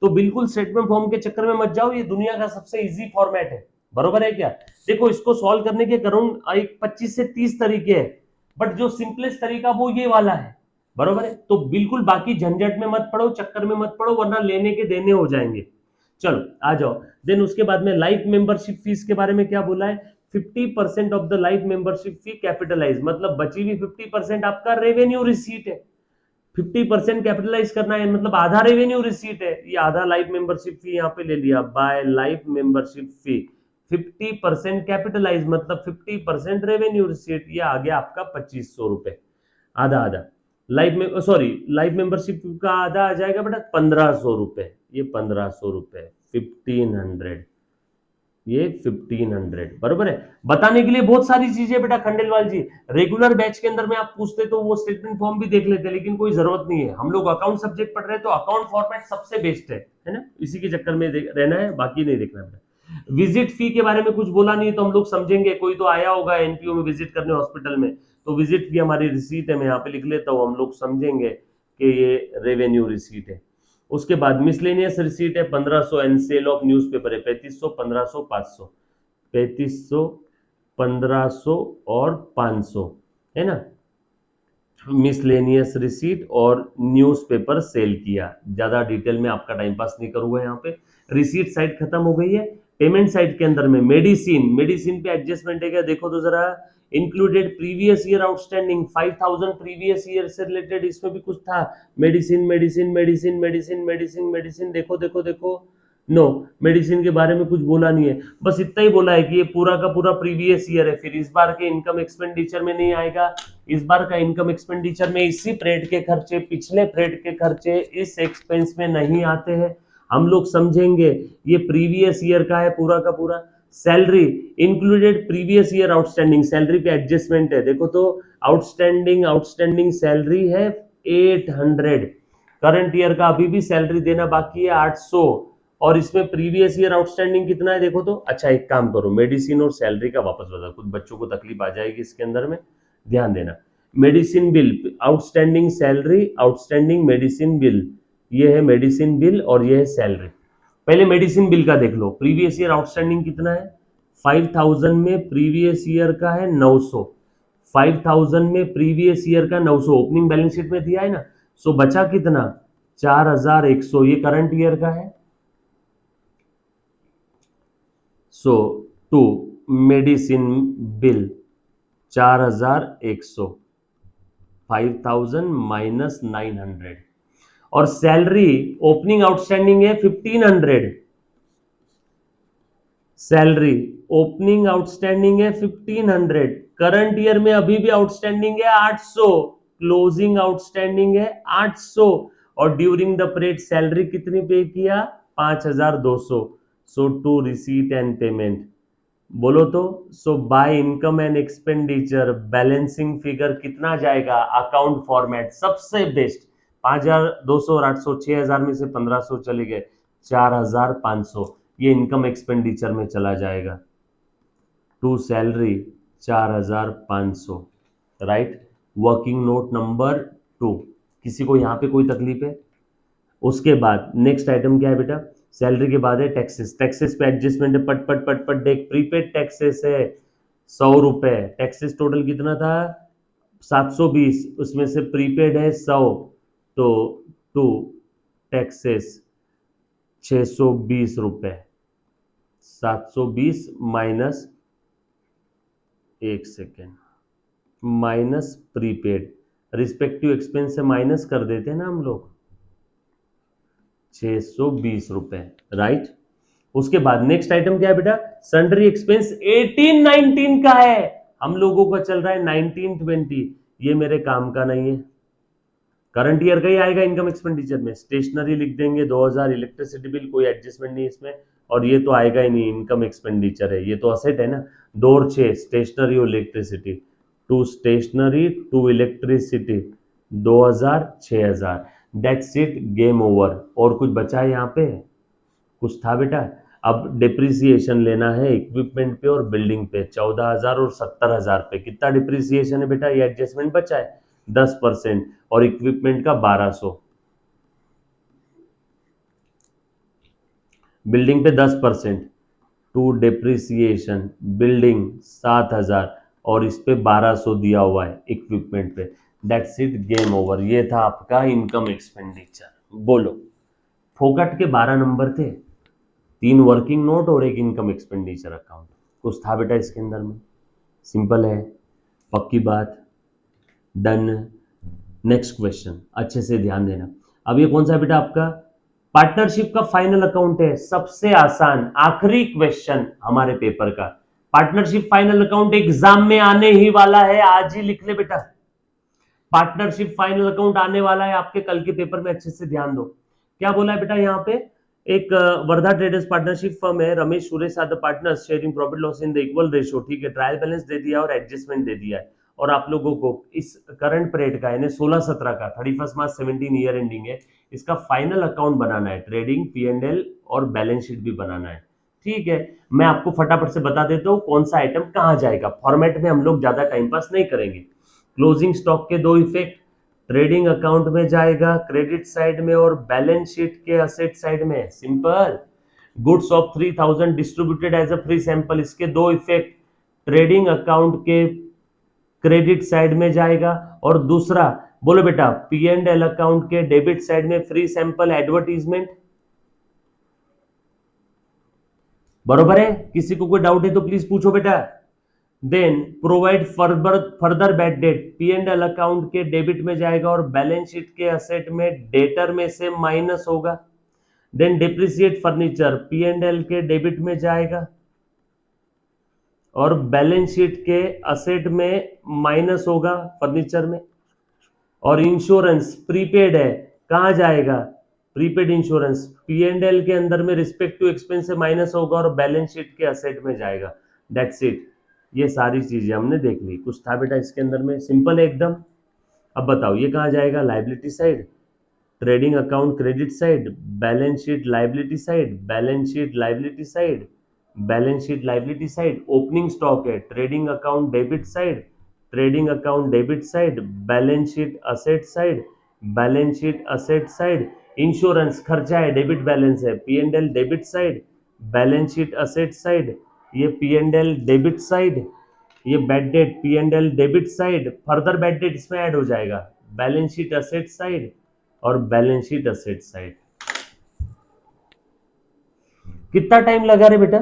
तो बिल्कुल स्टेटमेंट फॉर्म के चक्कर में मत जाओ, ये दुनिया का सबसे इजी फॉर्मेट है। बरोबर है क्या? देखो इसको सॉल्व करने के अराउंड 25 से 30 तरीके हैं, बट जो सिंपलेस्ट तरीका वो ये वाला है। बरोबर है, तो बिल्कुल बाकी झंझट में मत पड़ो, चक्कर में मत पड़ो, वरना लेने के देने हो जाएंगे। चलो आ जाओ। देन उसके बाद में लाइफ मेंबरशिप फीस के बारे में क्या बोला है? 50% of the life membership fee capitalise, मतलब बची हुई 50% आपका रेवेन्यू रिसीट है। 50% कैपिटलाइज करना है, मतलब आधा रेवेन्यू रिसीट है, ये आधा लाइफ मेंबरशिप फी यहाँ पे ले लिया by life membership fee. 50% capitalise मतलब 50% रेवेन्यू रिसीट, ये आ गया आपका 2500 रुपए, आधा आधा। लाइफ में सॉरी लाइफ मेंबरशिप का आधा आ जाएगा बेटा 1500 रुपए, ये 1500 रुपए 1500, ये 1500 बरोबर है। बताने के लिए बहुत सारी चीजें बेटा खंडेलवाल जी, रेगुलर बैच के अंदर में आप पूछते तो वो स्टेटमेंट फॉर्म भी देख लेते, लेकिन कोई जरूरत नहीं है, हम लोग अकाउंट सब्जेक्ट पढ़ रहे हैं तो अकाउंट फॉर्मेट सबसे बेस्ट है ना, इसी के चक्कर में रहना है, बाकी नहीं देखना बेटा। विजिट फी के बारे में कुछ बोला नहीं तो हम लोग समझेंगे, कोई तो आया होगा एनपीओ में विजिट करने हॉस्पिटल में, तो विजिट फी हमारी रिसीट है, मैं यहाँ पे लिख लेता हूँ, हम लोग समझेंगे कि ये रेवेन्यू रिसीट है। उसके बाद मिसलेनियस रिसीट है 1500 एंड सेल ऑफ न्यूज़पेपर है 3500, 1500, 500, 3500, 1500 और 500, है ना। मिसलेनियस रिसीट और न्यूज़पेपर सेल किया, ज्यादा डिटेल में आपका टाइम पास नहीं करूंगा यहाँ पे। रिसीट साइड खत्म हो गई है। पेमेंट साइड के अंदर में मेडिसिन, मेडिसिन पे एडजस्टमेंट है क्या देखो तो जरा। Included previous year outstanding 5000 previous year से रिलेटेड, इसमें भी कुछ था। Medicine medicine medicine medicine medicine medicine, देखो देखो देखो, नो, मेडिसिन के बारे में कुछ बोला नहीं है, बस इतना ही बोला है कि ये पूरा का पूरा प्रीवियस ईयर है, फिर इस बार के इनकम एक्सपेंडिचर में नहीं आएगा। इस बार का इनकम एक्सपेंडिचर में इसी पीरियड के खर्चे, पिछले पीरियड के खर्चे इस एक्सपेंस में नहीं आते हैं, हम लोग समझेंगे। ये प्रीवियस ईयर का है पूरा का पूरा। Salary included previous year outstanding, salary पे एडजस्टमेंट है, देखो तो आउटस्टैंडिंग आउटस्टैंडिंग सैलरी है 800, करंट ईयर का अभी भी सैलरी देना बाकी है 800, और इसमें प्रीवियस ईयर आउटस्टैंडिंग कितना है देखो तो। अच्छा एक काम करो, मेडिसिन और सैलरी का वापस बता, कुछ बच्चों को तकलीफ आ जाएगी इसके अंदर में, ध्यान देना। Medicine bill, outstanding salary, outstanding medicine bill, ये है मेडिसिन बिल और ये है सैलरी। पहले मेडिसिन बिल का देख लो, प्रीवियस ईयर आउटस्टैंडिंग कितना है 5000 में, प्रीवियस ईयर का है 900, 5000 में प्रीवियस ईयर का 900 ओपनिंग बैलेंस शीट में दिया है ना, सो बचा कितना 4100, ये करंट ईयर का है। सो टू मेडिसिन बिल 4100, 5000 माइनस 900, और सैलरी ओपनिंग आउटस्टैंडिंग है 1500, सैलरी ओपनिंग आउटस्टैंडिंग है 1500, करंट ईयर में अभी भी आउटस्टैंडिंग है 800, क्लोजिंग आउटस्टैंडिंग है 800, और ड्यूरिंग द पीरियड सैलरी कितनी पे किया 5200। So to receipt and payment, बोलो तो। So by income and expenditure balancing figure कितना जाएगा, अकाउंट फॉर्मेट सबसे बेस्ट, 5200 और 800, 6000 में से 1500 चले गए, 4500, ये इनकम एक्सपेंडिचर में चला जाएगा, to salary 4500, right. Working note number 2, किसी को यहाँ पे कोई तकलीफ है? उसके बाद नेक्स्ट आइटम क्या है बेटा, सैलरी के बाद है टैक्सेस, टैक्सेस पे एडजस्टमेंट है, पट पट पट पट देख, प्रीपेड टैक्सेस है 100 रुपए, टैक्सेस टोटल कितना था 720, उसमें से प्रीपेड है 100, तो टू टैक्सेस 620 रुपए, 720 माइनस, एक second, minus prepaid, respective expense से माइनस कर देते हैं ना हम लोग, 620 रुपए, राइट। उसके बाद नेक्स्ट आइटम क्या है बेटा, सन्ड्री एक्सपेंस 1819 का है, हम लोगों का चल रहा है 1920, ये मेरे काम का नहीं है, करंट ईयर का ही आएगा इनकम एक्सपेंडिचर में। स्टेशनरी लिख देंगे 2000, इलेक्ट्रिसिटी बिल कोई एडजस्टमेंट नहीं इसमें, और ये तो आएगा ही नहीं, इनकम एक्सपेंडिचर है, ये तो असेट है ना। 2 और 6 स्टेशनरी और electricity, to stationery to electricity 2000, 6000, that's it, game over. और कुछ बचा है यहाँ पे, कुछ था बेटा? अब डिप्रिसिएशन लेना है इक्विपमेंट पे और बिल्डिंग पे, 14000 और 70000 पे, कितना डिप्रिसिएशन है बेटा, ये एडजस्टमेंट बचा है 10%, और इक्विपमेंट का 1200, बिल्डिंग पे 10%, टू डेप्रिसिएशन बिल्डिंग 7,000 और इस पे 1200 दिया हुआ है इक्विपमेंट पे। That's it, game over. ये था आपका इनकम एक्सपेंडिचर। बोलो, फोकट के 12 नंबर थे, 3 वर्किंग नोट और एक इनकम एक्सपेंडिचर अकाउंट। कुछ था बेटा इसके अंदर में? सिंपल है, पक्की बात, डन। नेक्स्ट क्वेश्चन, अच्छे से ध्यान देना। अब ये कौन सा है बेटा आपका? पार्टनरशिप का फाइनल अकाउंट है, सबसे आसान आखिरी क्वेश्चन हमारे पेपर का। पार्टनरशिप फाइनल अकाउंट एग्जाम में आने ही वाला है, आज ही लिख ले बेटा। पार्टनरशिप फाइनल अकाउंट आने वाला है आपके कल के पेपर में, अच्छे से ध्यान दो। क्या बोला है बेटा यहाँ पे? एक वर्धा ट्रेडर्स पार्टनरशिप फर्म है, Ramesh Suresh are the partners sharing profit loss in the equal ratio. ठीक है, ट्रायल बैलेंस दे दिया और एडजस्टमेंट दे दिया है। और आप लोगों को इस करंट पीरियड का यानी 16-17 का 31 मार्च 17 ईयर एंडिंग है, इसका फाइनल अकाउंट बनाना है, ट्रेडिंग P&L और बैलेंस शीट भी बनाना है। ठीक है, मैं आपको फटाफट से बता देता हूँ कौन सा आइटम कहाँ जाएगा। फॉर्मेट में हम लोग ज्यादा टाइम पास नहीं करेंगे। क्लोजिंग स्टॉक के 2 इफेक्ट, ट्रेडिंग अकाउंट में जाएगा क्रेडिट साइड में और बैलेंस शीट के असेट साइड में। Simple. Goods of 3000 distributed as a free sample, इसके 2 इफेक्ट, ट्रेडिंग अकाउंट के क्रेडिट साइड में जाएगा और दूसरा बोलो बेटा P&L अकाउंट के डेबिट साइड में फ्री सैंपल एडवर्टीजमेंट। बरोबर है? किसी को कोई डाउट है तो प्लीज पूछो बेटा। Then provide further bad debt, P&L account के डेबिट में जाएगा और बैलेंस शीट के असेट में डेटर में से माइनस होगा। देन डिप्रिसिएट फर्नीचर, P&L के डेबिट में जाएगा और बैलेंस शीट के असेट में माइनस होगा फर्नीचर में। और इंश्योरेंस प्रीपेड है, कहां जाएगा? प्रीपेड इंश्योरेंस P&L के अंदर में रिस्पेक्टिव एक्सपेंस से माइनस होगा और बैलेंस शीट के असेट में जाएगा। दैट्स इट, ये सारी चीजें हमने देख ली। कुछ था बेटा इसके अंदर में? सिंपल है एकदम। अब बताओ ये कहां जाएगा? Liability side, trading account credit side, balance sheet liability side, balance sheet liability side, balance sheet liability side. Opening stock है, trading account debit side, trading account debit side, balance sheet asset side, balance sheet asset side. Insurance खर्चा है, debit balance है, P&L debit side, balance sheet asset side, ये P&L debit side, ये bad debt P&L debit side, further bad debt इसमें add हो जाएगा, balance sheet asset side और balance sheet asset side. कितना टाइम लगा रे बेटा?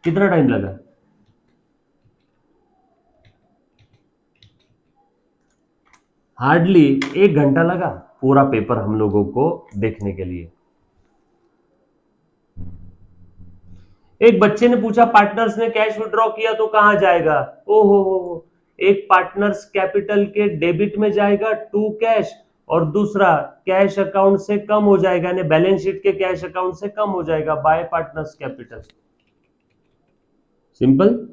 कितना टाइम लगा? हार्डली 1 घंटा लगा पूरा पेपर हम लोगों को देखने के लिए। एक बच्चे ने पूछा पार्टनर्स ने कैश विड्रॉ किया तो कहां जाएगा? ओहो, एक पार्टनर्स कैपिटल के डेबिट में जाएगा टू कैश और दूसरा कैश अकाउंट से कम हो जाएगा, यानी बैलेंस शीट के कैश अकाउंट से कम हो जाएगा bye partners capital. Simple,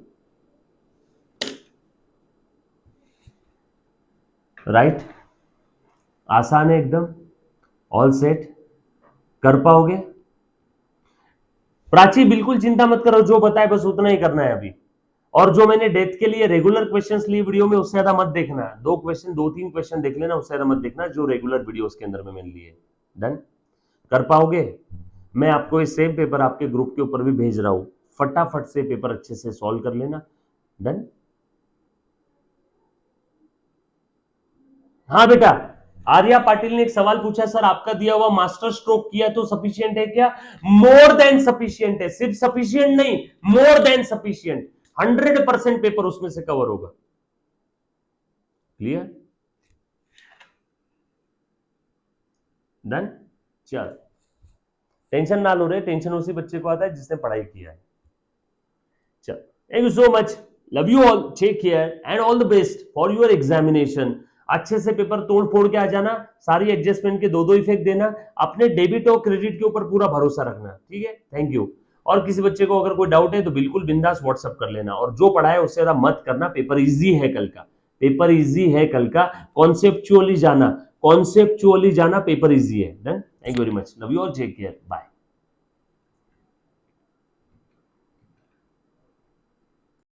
right? आसान है एकदम। ऑल सेट, कर पाओगे? प्राची बिल्कुल चिंता मत करो, जो बताए बस उतना ही करना है अभी। और जो मैंने डेथ के लिए रेगुलर क्वेश्चंस लिए वीडियो में, उससे ज्यादा मत देखना। 2-3 क्वेश्चन देख लेना, उससे ज्यादा मत देखना जो रेगुलर वीडियोस के अंदर में मैंने लिए। डन? कर पाओगे? मैं आपको ये सेम पेपर आपके ग्रुप के ऊपर भी भेज रहा हूं, फटाफट से पेपर अच्छे से सॉल्व कर लेना। डन? हाँ बेटा, आर्या पाटिल ने एक सवाल पूछा, सर आपका दिया हुआ मास्टर स्ट्रोक किया तो सफिशिएंट है क्या? मोर देन सफिशिएंट है, सिर्फ सफिशिएंट नहीं, मोर देन सफिशिएंट। 100% पेपर उसमें से कवर होगा। क्लियर? डन? चल, टेंशन ना लो रे, टेंशन उसी बच्चे को आता है जिसने पढ़ाई किया है। चल, thank you so much, love you all, take care and all the best for your examination. अच्छे से पेपर तोड़ फोड़ के आ जाना, सारी एडजस्टमेंट के 2-2 इफेक्ट देना, अपने डेबिट और क्रेडिट के ऊपर पूरा भरोसा रखना। ठीक है, थैंक यू। और किसी बच्चे को अगर कोई डाउट है तो बिल्कुल बिंदास व्हाट्सअप कर लेना, और जो पढ़ा है उससे ज्यादा मत करना। पेपर इजी है कल का, पेपर इजी है कल का। कॉन्सेप्चुअली जाना, कॉन्सेप्चुअली जाना, पेपर इजी है। Done? Thank you very much, love you all, take care, bye.